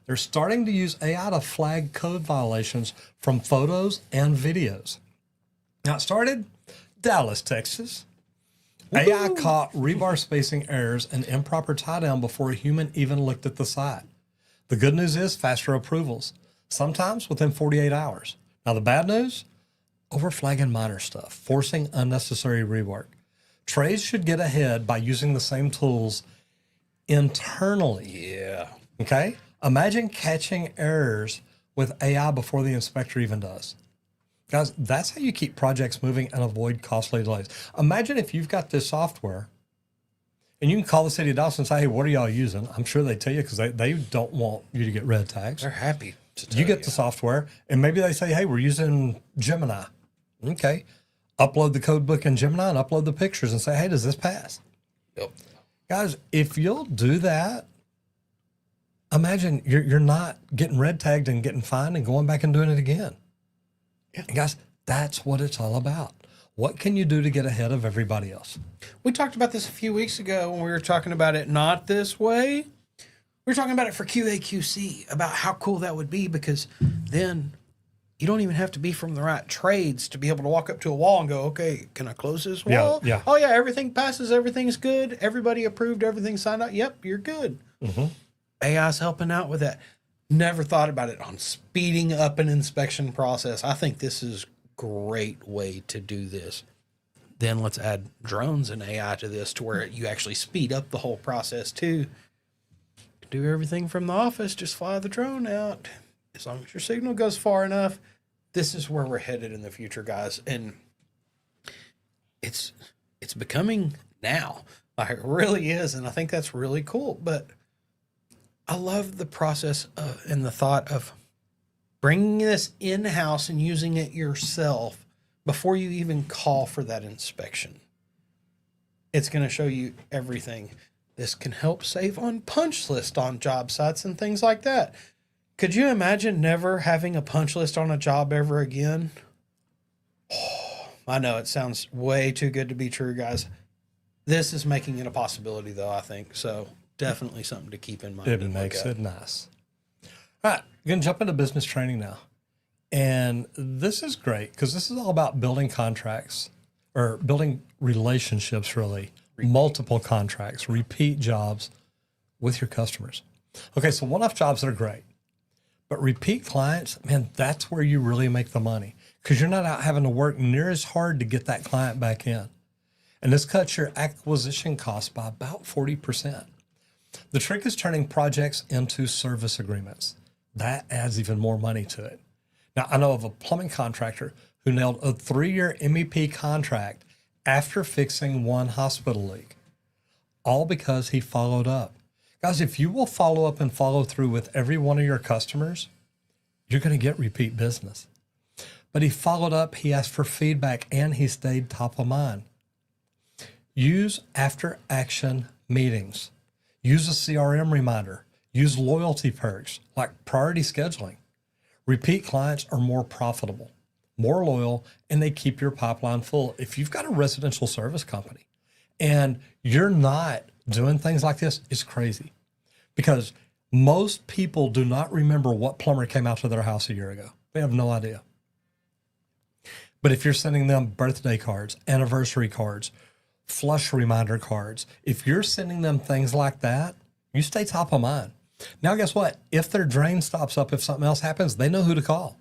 They're starting to use AI to flag code violations from photos and videos. Now, it started Dallas, Texas. AI caught rebar spacing errors and improper tie down before a human even looked at the site. The good news is faster approvals, sometimes within 48 hours. Now, the bad news, overflagging minor stuff, forcing unnecessary rework. Trades should get ahead by using the same tools internally. Yeah. Okay? Imagine catching errors with AI before the inspector even does. Guys, that's how you keep projects moving and avoid costly delays. Imagine if you've got this software and you can call the city of Dallas and say, hey, what are y'all using? I'm sure they tell you because they don't want you to get red tags. They're happy to tell You get the software and maybe they say, hey, we're using Gemini. Okay. Upload the code book in Gemini and upload the pictures and say, hey, does this pass? Yep. Guys, if you'll do that, imagine you're not getting red tagged and getting fined and going back and doing it again. Yeah. And guys, that's what it's all about. What can you do to get ahead of everybody else? We talked about this a few weeks ago when we were talking about it not this way. We were talking about it for QA/QC, about how cool that would be, because then you don't even have to be from the right trades to be able to walk up to a wall and go, okay, can I close this wall? Yeah. Oh, yeah, everything passes. Everything's good. Everybody approved. Everything signed out. Yep, you're good. AI's helping out with that. Never thought about it on speeding up an inspection process. I think this is a great way to do this. Then let's add drones and AI to this to where you actually speed up the whole process too. Do everything from the office, just fly the drone out. As long as your signal goes far enough, this is where we're headed in the future, guys. And it's becoming now. Like, it really is. And I think that's really cool. But I love the process and the thought of bringing this in-house and using it yourself before you even call for that inspection. It's going to show you everything. This can help save on punch list on job sites and things like that. Could you imagine never having a punch list on a job ever again? Oh, I know it sounds way too good to be true, guys. This is making it a possibility, though, I think. So definitely something to keep in mind. It makes it nice. All right, we're going to jump into business training now. And this is great because this is all about building contracts or building relationships, really. Multiple contracts, repeat jobs with your customers. Okay, so one-off jobs are great. But repeat clients, man, that's where you really make the money because you're not out having to work near as hard to get that client back in. And this cuts your acquisition costs by about 40%. The trick is turning projects into service agreements. That adds even more money to it. Now, I know of a plumbing contractor who nailed a 3-year MEP contract after fixing one hospital leak, all because he followed up. Guys, if you will follow up and follow through with every one of your customers, you're going to get repeat business. But he followed up, he asked for feedback, and he stayed top of mind. Use after action meetings. Use a CRM reminder. Use loyalty perks like priority scheduling. Repeat clients are more profitable, more loyal, and they keep your pipeline full. If you've got a residential service company and you're not doing things like this, it's crazy because most people do not remember what plumber came out to their house a year ago. They have no idea. But if you're sending them birthday cards, anniversary cards, flush reminder cards, if you're sending them things like that, you stay top of mind. Now, guess what? If their drain stops up, if something else happens, they know who to call.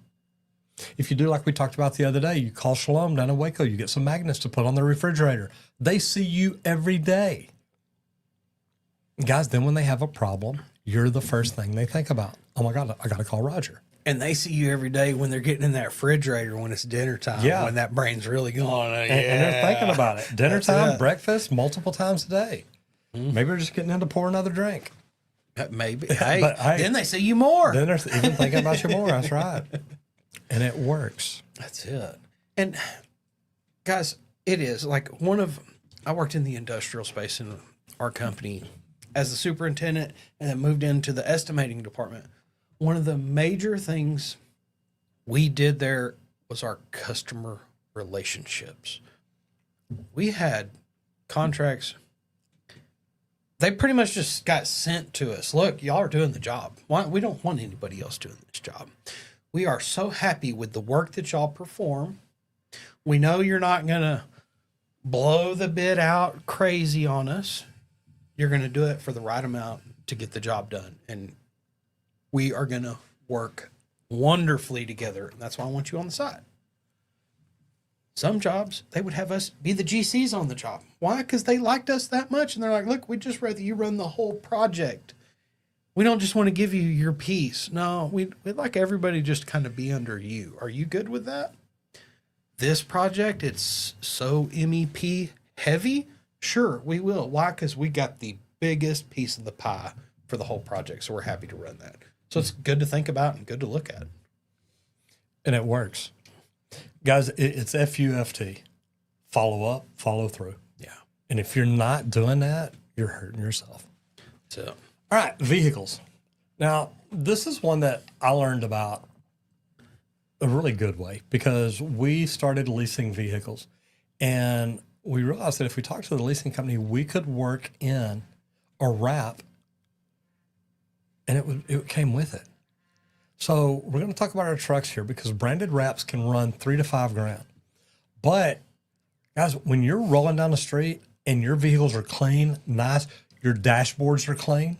If you do like we talked about the other day, you call Shalom down in Waco, you get some magnets to put on the refrigerator. They see you every day. Guys, then when they have a problem, you're the first thing they think about. Oh my God, I got to call Roger. And they see you every day when they're getting in that refrigerator when it's dinner time, Yeah. when that brain's really going. And they're thinking about it. Dinner time, breakfast, multiple times a day. Maybe they're just getting in to pour another drink. Maybe. Hey, But, hey, then they see you more. Then they're even thinking about you more. That's right. And it works. That's it. And guys, it is like I worked in the industrial space in our company as the superintendent and then moved into the estimating department. One of the major things we did there was our customer relationships. We had contracts. They pretty much just got sent to us. Look, y'all are doing the job. We don't want anybody else doing this job. We are so happy with the work that y'all perform. We know you're not going to blow the bid out crazy on us. You're going to do it for the right amount to get the job done. And we are going to work wonderfully together. And that's why I want you on the side. Some jobs, they would have us be the GCs on the job. Why? Because they liked us that much. And they're like, look, we'd just rather you run the whole project. We don't just want to give you your piece. No, we'd like everybody just kind of be under you. Are you good with that? This project, it's so MEP heavy. Sure, we will. Why? Because we got the biggest piece of the pie for the whole project. So we're happy to run that. So it's good to think about and good to look at. And it works. Guys, it's FUFT. Follow up, follow through. Yeah. And if you're not doing that, you're hurting yourself. So, all right, vehicles. Now, this is one that I learned about a really good way because we started leasing vehicles and we realized that if we talked to the leasing company, we could work in a wrap and it came with it. So we're going to talk about our trucks here because branded wraps can run $3,000 to $5,000. But guys, when you're rolling down the street and your vehicles are clean, nice, your dashboards are clean,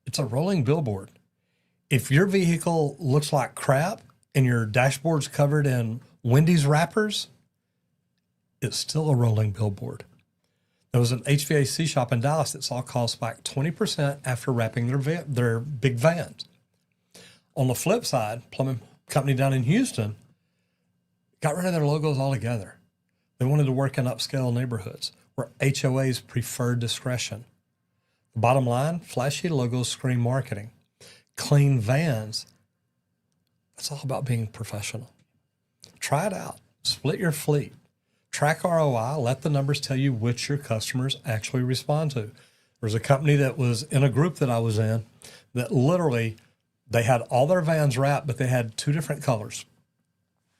it's a rolling billboard. If your vehicle looks like crap and your dashboard's covered in Wendy's wrappers, it's still a rolling billboard. There was an HVAC shop in Dallas that saw costs back 20% after wrapping their big vans. On the flip side, plumbing company down in Houston got rid of their logos altogether. They wanted to work in upscale neighborhoods where HOAs preferred discretion. Bottom line, flashy logos scream marketing. Clean vans, that's all about being professional. Try it out. Split your fleet. Track ROI. Let the numbers tell you which your customers actually respond to. There was a company that was in a group that I was in that literally they had all their vans wrapped, but they had two different colors.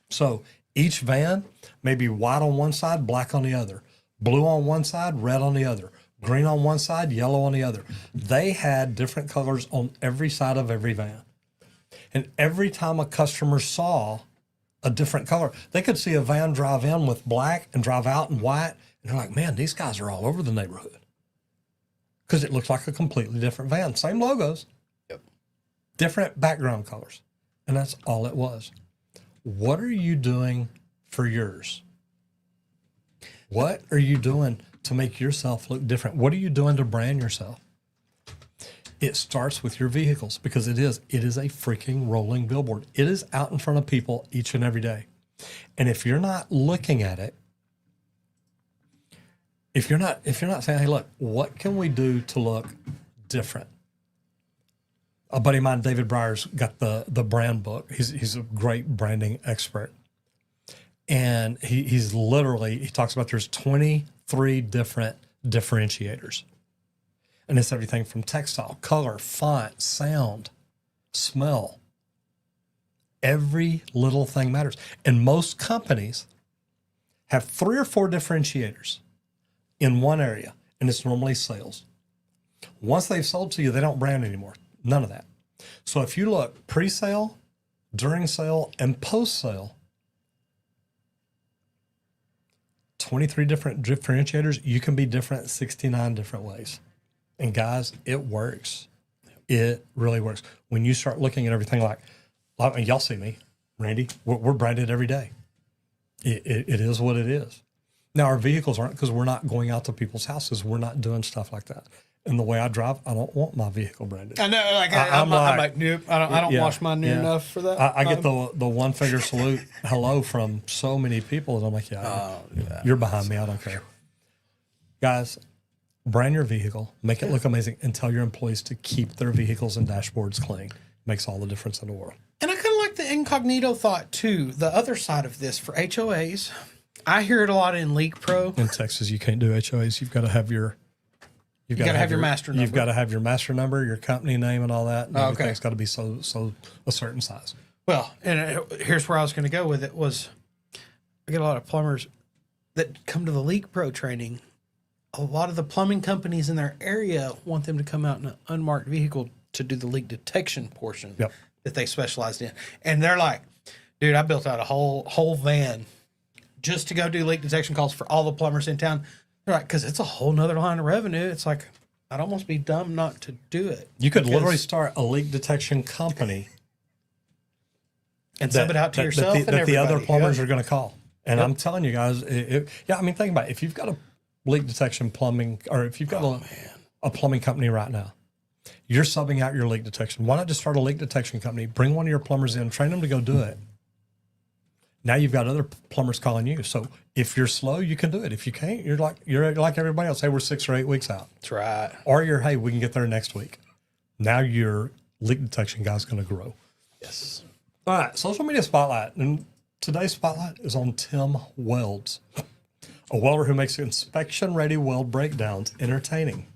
So each van may be white on one side, black on the other, blue on one side, red on the other, green on one side, yellow on the other. They had different colors on every side of every van. And every time a customer saw a different color, they could see a van drive in with black and drive out in white. And they're like, man, these guys are all over the neighborhood. Because it looks like a completely different van. Same logos, different background colors. And that's all it was. What are you doing for yours? What are you doing to make yourself look different? What are you doing to brand yourself? It starts with your vehicles because it is a freaking rolling billboard. It is out in front of people each and every day. And if you're not looking at it, if you're not saying, hey, look, what can we do to look different? A buddy of mine, David Breyer's got the brand book. He's a great branding expert. And he talks about there's 23 different differentiators. And it's everything from textile, color, font, sound, smell. Every little thing matters. And most companies have 3 or 4 differentiators in one area, and it's normally sales. Once they've sold to you, they don't brand anymore. None of that. So if you look pre-sale, during sale, and post-sale, 23 different differentiators, you can be different 69 different ways. And guys, it works. It really works. When you start looking at everything like y'all see me, Randy, we're branded every day. It is what it is. Now, our vehicles aren't, because we're not going out to people's houses. We're not doing stuff like that. And the way I drive, I don't want my vehicle branded. I know, I'm like, nope, I don't wash mine near enough for that. I get the one finger salute hello from so many people, and I'm like, you're behind me. I don't care. Guys, brand your vehicle, make it look amazing, and tell your employees to keep their vehicles and dashboards clean. Makes all the difference in the world. And I kind of like the incognito thought too. The other side of this for HOAs, I hear it a lot in LeakPro. In Texas, you can't do HOAs. You've got to have your You got to have your master number. You've got to have your master number, your company name, and all that. And everything's got to be so a certain size. Well, and here's where I was going to go with it was, I get a lot of plumbers that come to the LeakPro training. A lot of the plumbing companies in their area want them to come out in an unmarked vehicle to do the leak detection portion that they specialized in. And they're like, dude, I built out a whole van just to go do leak detection calls for all the plumbers in town. They're like, because it's a whole nother line of revenue. It's like, I'd almost be dumb not to do it. You could literally start a leak detection company and sub it out to yourself that the other plumbers are going to call. And I'm telling you guys, think about it. If you've got a leak detection plumbing, or if you've got a plumbing company right now, you're subbing out your leak detection. Why not just start a leak detection company, bring one of your plumbers in, train them to go do it. Now you've got other plumbers calling you. So if you're slow, you can do it. If you can't, you're like everybody else. Hey, we're 6 or 8 weeks out. That's right. Or hey, we can get there next week. Now your leak detection guy's going to grow. Yes. All right, social media spotlight. And today's spotlight is on Tim Welds, a welder who makes inspection-ready weld breakdowns entertaining.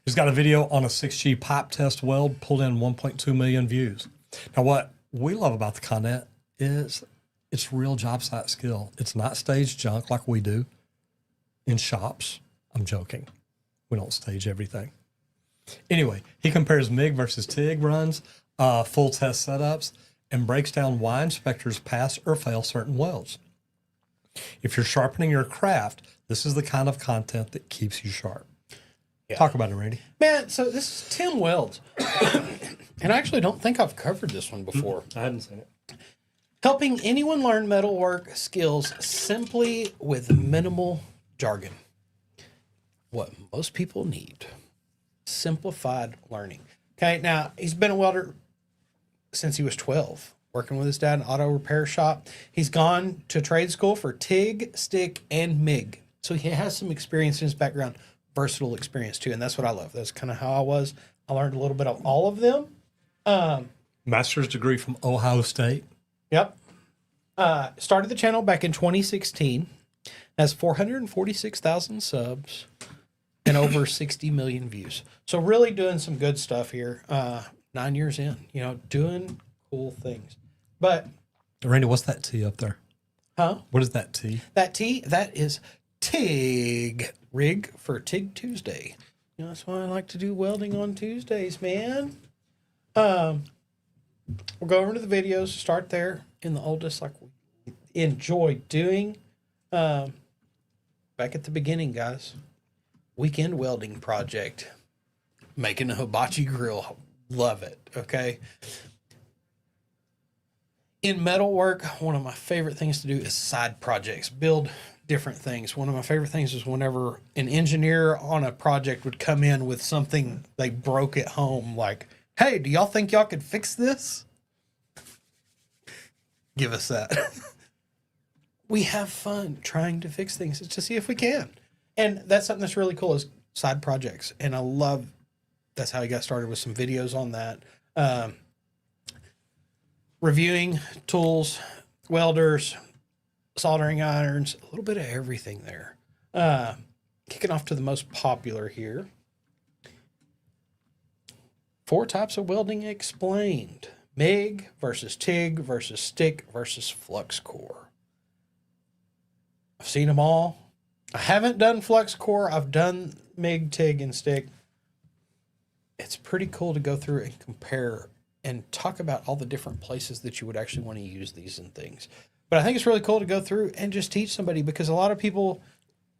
He's got a video on a 6G pipe test weld, pulled in 1.2 million views. Now, what we love about the content is it's real job site skill. It's not staged junk like we do in shops. I'm joking. We don't stage everything. Anyway, he compares MIG versus TIG runs, full test setups, and breaks down why inspectors pass or fail certain welds. If you're sharpening your craft, this is the kind of content that keeps you sharp. Yeah. Talk about it, Randy. Man, so this is Tim Welds. And I actually don't think I've covered this one before. I hadn't seen it. Helping anyone learn metalwork skills simply with minimal jargon. What most people need. Simplified learning. Okay, now he's been a welder since he was 12, working with his dad in an auto repair shop. He's gone to trade school for TIG, stick, and MIG. So he has some experience in his background, versatile experience too, and that's what I love. That's kind of how I was. I learned a little bit of all of them. Master's degree from Ohio State. Yep. Started the channel back in 2016. Has 446,000 subs and over 60 million views. So really doing some good stuff here. 9 years in, doing cool things. But Randy, what's that T up there? Huh? What is that T? That T, that is TIG. Rig for TIG Tuesday. That's why I like to do welding on Tuesdays, man. We'll go over to the videos, start there in the oldest, like we enjoy doing. Back at the beginning, guys. Weekend welding project. Making a hibachi grill. Love it, okay? In metalwork, one of my favorite things to do is side projects. Build different things. One of my favorite things is whenever an engineer on a project would come in with something they broke at home, like, hey, do y'all think y'all could fix this? Give us that. We have fun trying to fix things to see if we can. And that's something that's really cool is side projects. And I love, that's how he got started with some videos on that. Reviewing tools, welders, soldering irons, a little bit of everything there. Kicking off to the most popular here. 4 types of welding explained. MIG versus TIG versus stick versus flux core. I've seen them all. I haven't done flux core. I've done MIG, TIG, and stick. It's pretty cool to go through and compare and talk about all the different places that you would actually want to use these and things. But I think it's really cool to go through and just teach somebody, because a lot of people,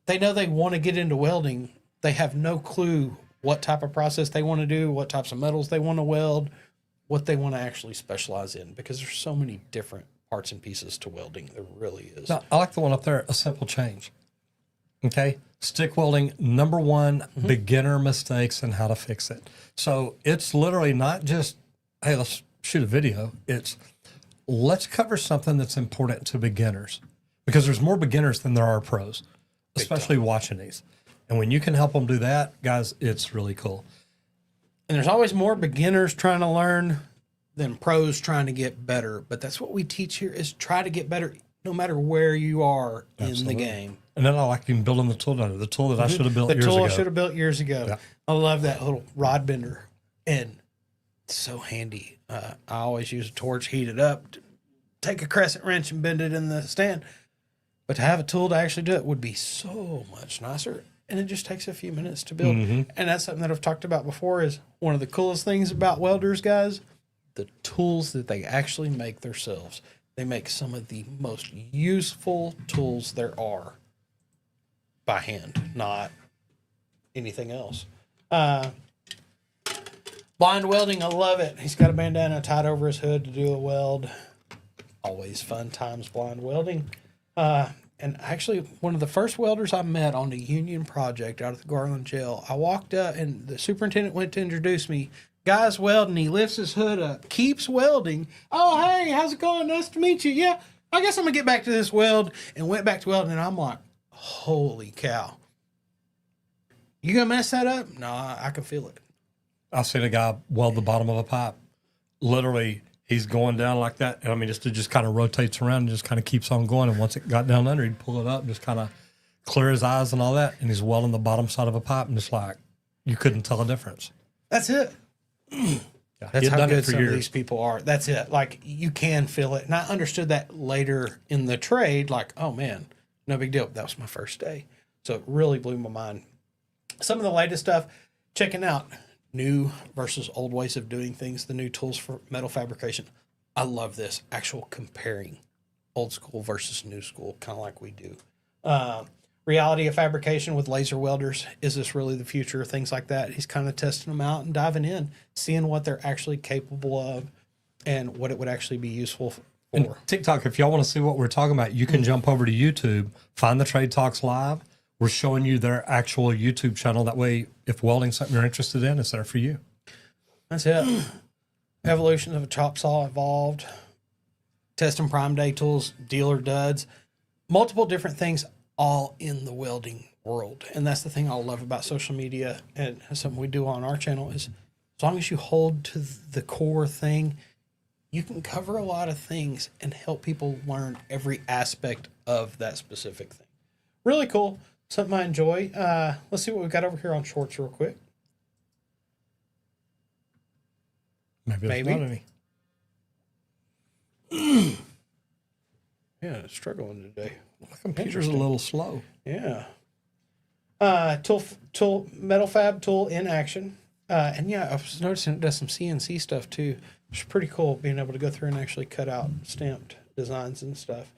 they know they want to get into welding. They have no clue what type of process they want to do, what types of metals they want to weld, what they want to actually specialize in, because there's so many different parts and pieces to welding. There really is. Now, I like the one up there, a simple change. Okay. Stick welding, number one, beginner mistakes and how to fix it. So it's literally not just, hey, let's shoot a video. It's let's cover something that's important to beginners, because there's more beginners than there are pros, especially watching these. And when you can help them do that, guys, it's really cool. And there's always more beginners trying to learn than pros trying to get better. But that's what we teach here, is try to get better no matter where you are in the game. And then I like even building the tool down there, the tool that I should have built years ago. The tool I should have built years ago. Yeah. I love that little rod bender. And it's so handy. I always use a torch, heat it up, take a crescent wrench and bend it in the stand. But to have a tool to actually do it would be so much nicer. And it just takes a few minutes to build. And that's something that I've talked about before, is one of the coolest things about welders, guys, the tools that they actually make themselves. They make some of the most useful tools there are by hand, not anything else. Blind welding, I love it. He's got a bandana tied over his hood to do a weld. Always fun times blind welding. And actually, one of the first welders I met on a union project out of the Garland jail, I walked up and the superintendent went to introduce me. Guy's welding, he lifts his hood up, keeps welding. Oh, hey, how's it going? Nice to meet you. Yeah, I guess I'm going to get back to this weld, and went back to welding, and I'm like, holy cow. You going to mess that up? No, I can feel it. I've seen a guy weld the bottom of a pipe. Literally, he's going down like that. And I mean, it just kind of rotates around and just kind of keeps on going. And once it got down under, he'd pull it up, just kind of clear his eyes and all that. And he's welding the bottom side of a pipe, and just like, you couldn't tell a difference. That's it. Yeah, That's how good some of these people are. That's it. Like, you can feel it. And I understood that later in the trade, like, oh man, no big deal. That was my first day. So it really blew my mind. Some of the latest stuff, checking out new versus old ways of doing things, the new tools for metal fabrication. I love this, actual comparing old school versus new school, kind of like we do. Reality of fabrication with laser welders. Is this really the future? Things like that. He's kind of testing them out and diving in, seeing what they're actually capable of and what it would actually be useful for. And TikTok, if y'all want to see what we're talking about, you can jump over to YouTube, find the Trade Talks Live. We're showing you their actual YouTube channel. That way, if welding's something you're interested in, it's there for you. That's it. Evolution of a chop saw evolved. Testing prime day tools, dealer duds, multiple different things, all in the welding world. And that's the thing I love about social media, and something we do on our channel, is as long as you hold to the core thing, you can cover a lot of things and help people learn every aspect of that specific thing. Really cool. Something I enjoy. Let's see what we've got over here on shorts real quick. Maybe. Not any. Yeah, struggling today. My computer's a little slow. Yeah. Tool, metal fab tool in action. And yeah, I was noticing it does some CNC stuff too. It's pretty cool being able to go through and actually cut out stamped designs and stuff.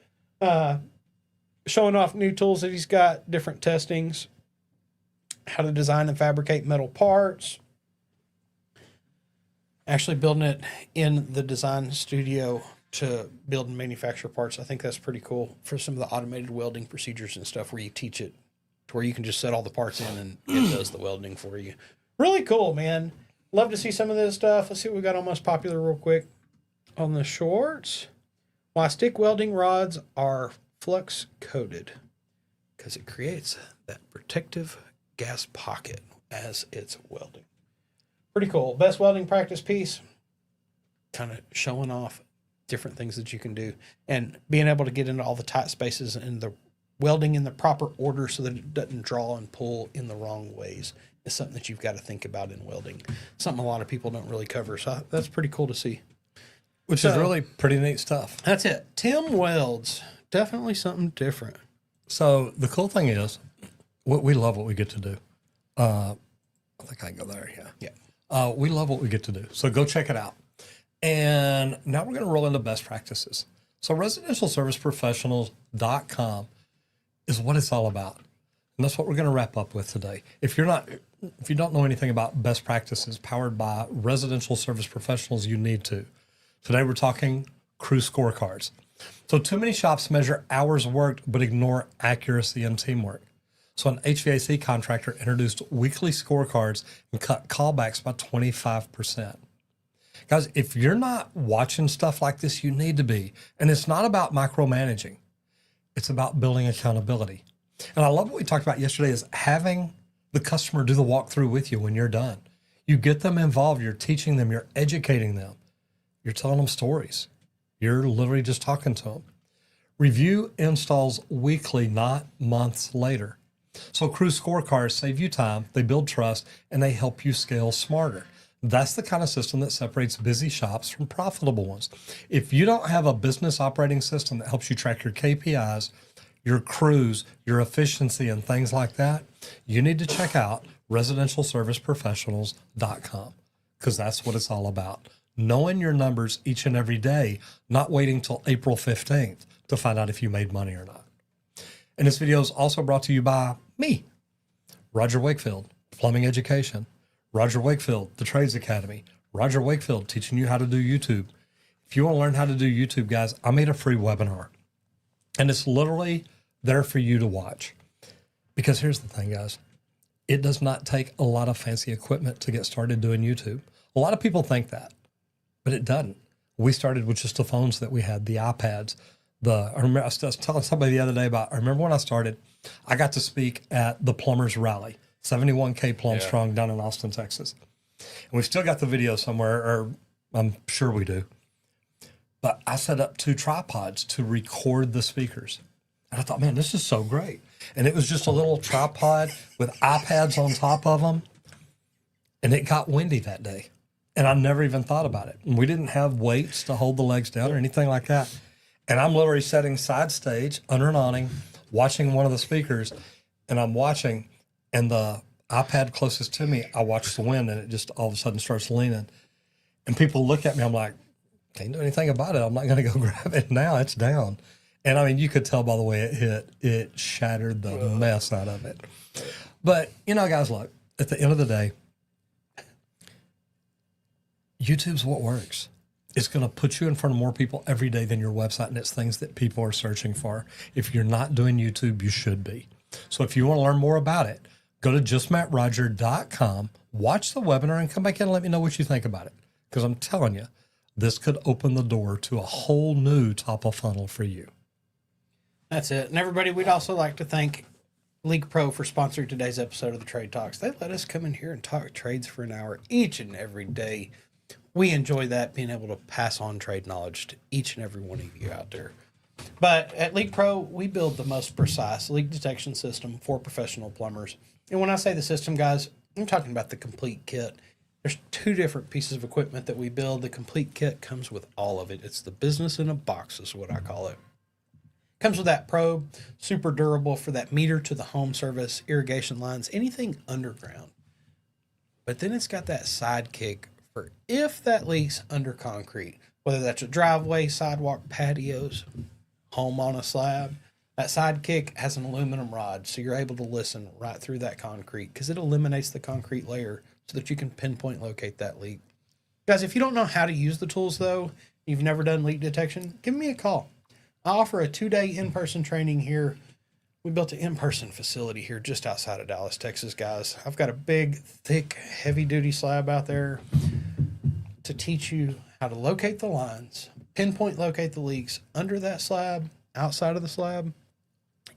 Showing off new tools that he's got, different testings, how to design and fabricate metal parts. Actually building it in the design studio to build and manufacture parts. I think that's pretty cool for some of the automated welding procedures and stuff, where you teach it to where you can just set all the parts in and it does the welding for you. Really cool, man. Love to see some of this stuff. Let's see what we got on most popular real quick. On the shorts, why stick welding rods are flux coated, because it creates that protective gas pocket as it's welding. Pretty cool. Best welding practice piece, kind of showing off different things that you can do and being able to get into all the tight spaces and the welding in the proper order so that it doesn't draw and pull in the wrong ways is something that you've got to think about in welding. Something a lot of people don't really cover. So that's pretty cool to see. Which is really pretty neat stuff. That's it. Tim welds. Definitely something different. So the cool thing is, we love what we get to do. I think I can go there, yeah. We love what we get to do. So go check it out. And now we're going to roll into best practices. So residentialserviceprofessionals.com is what it's all about. And that's what we're going to wrap up with today. If you're not, if you don't know anything about best practices powered by residential service professionals, you need to. Today we're talking crew scorecards. So too many shops measure hours worked but ignore accuracy and teamwork. So an HVAC contractor introduced weekly scorecards and cut callbacks by 25%. Guys, if you're not watching stuff like this, you need to be. And it's not about micromanaging. It's about building accountability. And I love what we talked about yesterday is having the customer do the walkthrough with you when you're done. You get them involved. You're teaching them. You're educating them. You're telling them stories. You're literally just talking to them. Review installs weekly, not months later. So crew scorecards save you time, they build trust, and they help you scale smarter. That's the kind of system that separates busy shops from profitable ones. If you don't have a business operating system that helps you track your KPIs, your crews, your efficiency, and things like that, you need to check out residentialserviceprofessionals.com because that's what it's all about. Knowing your numbers each and every day, not waiting till April 15th to find out if you made money or not. And this video is also brought to you by me, Roger Wakefield, Plumbing Education, Roger Wakefield, the Trades Academy, Roger Wakefield, teaching you how to do YouTube. If you want to learn how to do YouTube, guys, I made a free webinar. And it's literally there for you to watch. Because here's the thing, guys. It does not take a lot of fancy equipment to get started doing YouTube. A lot of people think that, but it doesn't. We started with just the phones that we had, the iPads. I remember I was telling somebody the other day about, I remember when I started, I got to speak at the Plumbers Rally, 71K Plum Strong down in Austin, Texas. And we've still got the video somewhere, or I'm sure we do. But I set up 2 tripods to record the speakers. And I thought, man, this is so great. And it was just a little tripod with iPads on top of them. And it got windy that day. And I never even thought about it. And we didn't have weights to hold the legs down or anything like that. And I'm literally sitting side stage under an awning, watching one of the speakers. And I'm watching, and the iPad closest to me, I watch the wind, and it just all of a sudden starts leaning. And people look at me, I'm like, can't do anything about it. I'm not going to go grab it now. It's down. And I mean, you could tell by the way it hit, it shattered the mess out of it. But, you know, guys, look, at the end of the day, YouTube's what works. It's going to put you in front of more people every day than your website, and it's things that people are searching for. If you're not doing YouTube, you should be. So if you want to learn more about it, go to justmattroger.com, watch the webinar, and come back in and let me know what you think about it. Because I'm telling you, this could open the door to a whole new top of funnel for you. That's it. And everybody, we'd also like to thank LeakPro for sponsoring today's episode of the Trade Talks. They let us come in here and talk trades for an hour each and every day. We enjoy that, being able to pass on trade knowledge to each and every one of you out there. But at LeakPro, we build the most precise leak detection system for professional plumbers. And when I say the system, guys, I'm talking about the complete kit. There's 2 different pieces of equipment that we build. The complete kit comes with all of it. It's the business in a box is what I call it. Comes with that probe, super durable for that meter to the home service, irrigation lines, anything underground. But then it's got that sidekick for if that leaks under concrete, whether that's a driveway, sidewalk, patios, home on a slab. That sidekick has an aluminum rod, so you're able to listen right through that concrete because it eliminates the concrete layer so that you can pinpoint locate that leak. Guys, if you don't know how to use the tools, though, you've never done leak detection, give me a call. I offer a 2-day in-person training here. We built an in-person facility here just outside of Dallas, Texas, guys. I've got a big, thick, heavy-duty slab out there to teach you how to locate the lines, pinpoint locate the leaks under that slab, outside of the slab,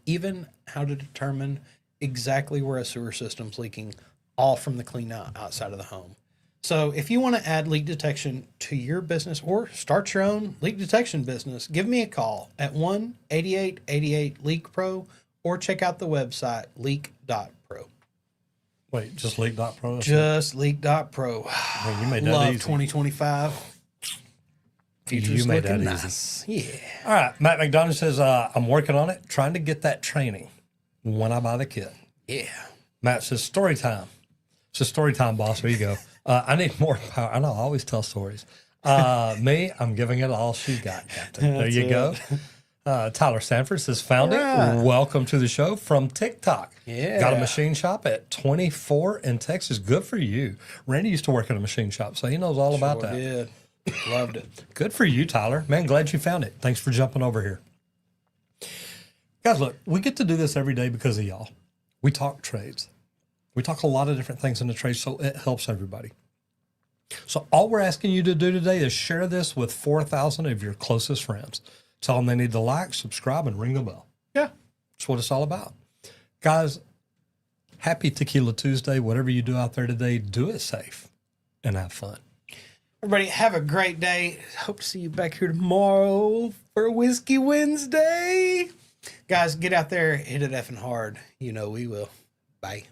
even how to determine exactly where a sewer system's leaking, all from the clean out outside of the home. So if you want to add leak detection to your business or start your own leak detection business, give me a call at 1-8888-LEAK-PRO or check out the website leak.pro. Wait, just leak.pro? Just leak.pro. Man, you made that Love easy. 2025. Future's You made that looking easy. nice. Yeah. All right, Matt McDonough says, I'm working on it, trying to get that training when I buy the kit. Yeah. Matt says, story time. It's a story time, boss. There you go. I need more power. I know, I always tell stories. Me, I'm giving it all she got, Captain. There you go. Tyler Sanford says, found All right. it. Welcome to the show from TikTok. Yeah. Got a machine shop at 24 in Texas. Good for you. Randy used to work in a machine shop, so he knows all about that. Did. Loved it. Good for you, Tyler. Man, glad you found it. Thanks for jumping over here. Guys, look, we get to do this every day because of y'all. We talk trades. We talk a lot of different things in the trade, so it helps everybody. So all we're asking you to do today is share this with 4,000 of your closest friends. Tell them they need to like, subscribe, and ring the bell. Yeah. That's what it's all about. Guys, happy Tequila Tuesday. Whatever you do out there today, do it safe and have fun. Everybody, have a great day. Hope to see you back here tomorrow for Whiskey Wednesday. Guys, get out there, hit it effing hard. You know we will. Bye.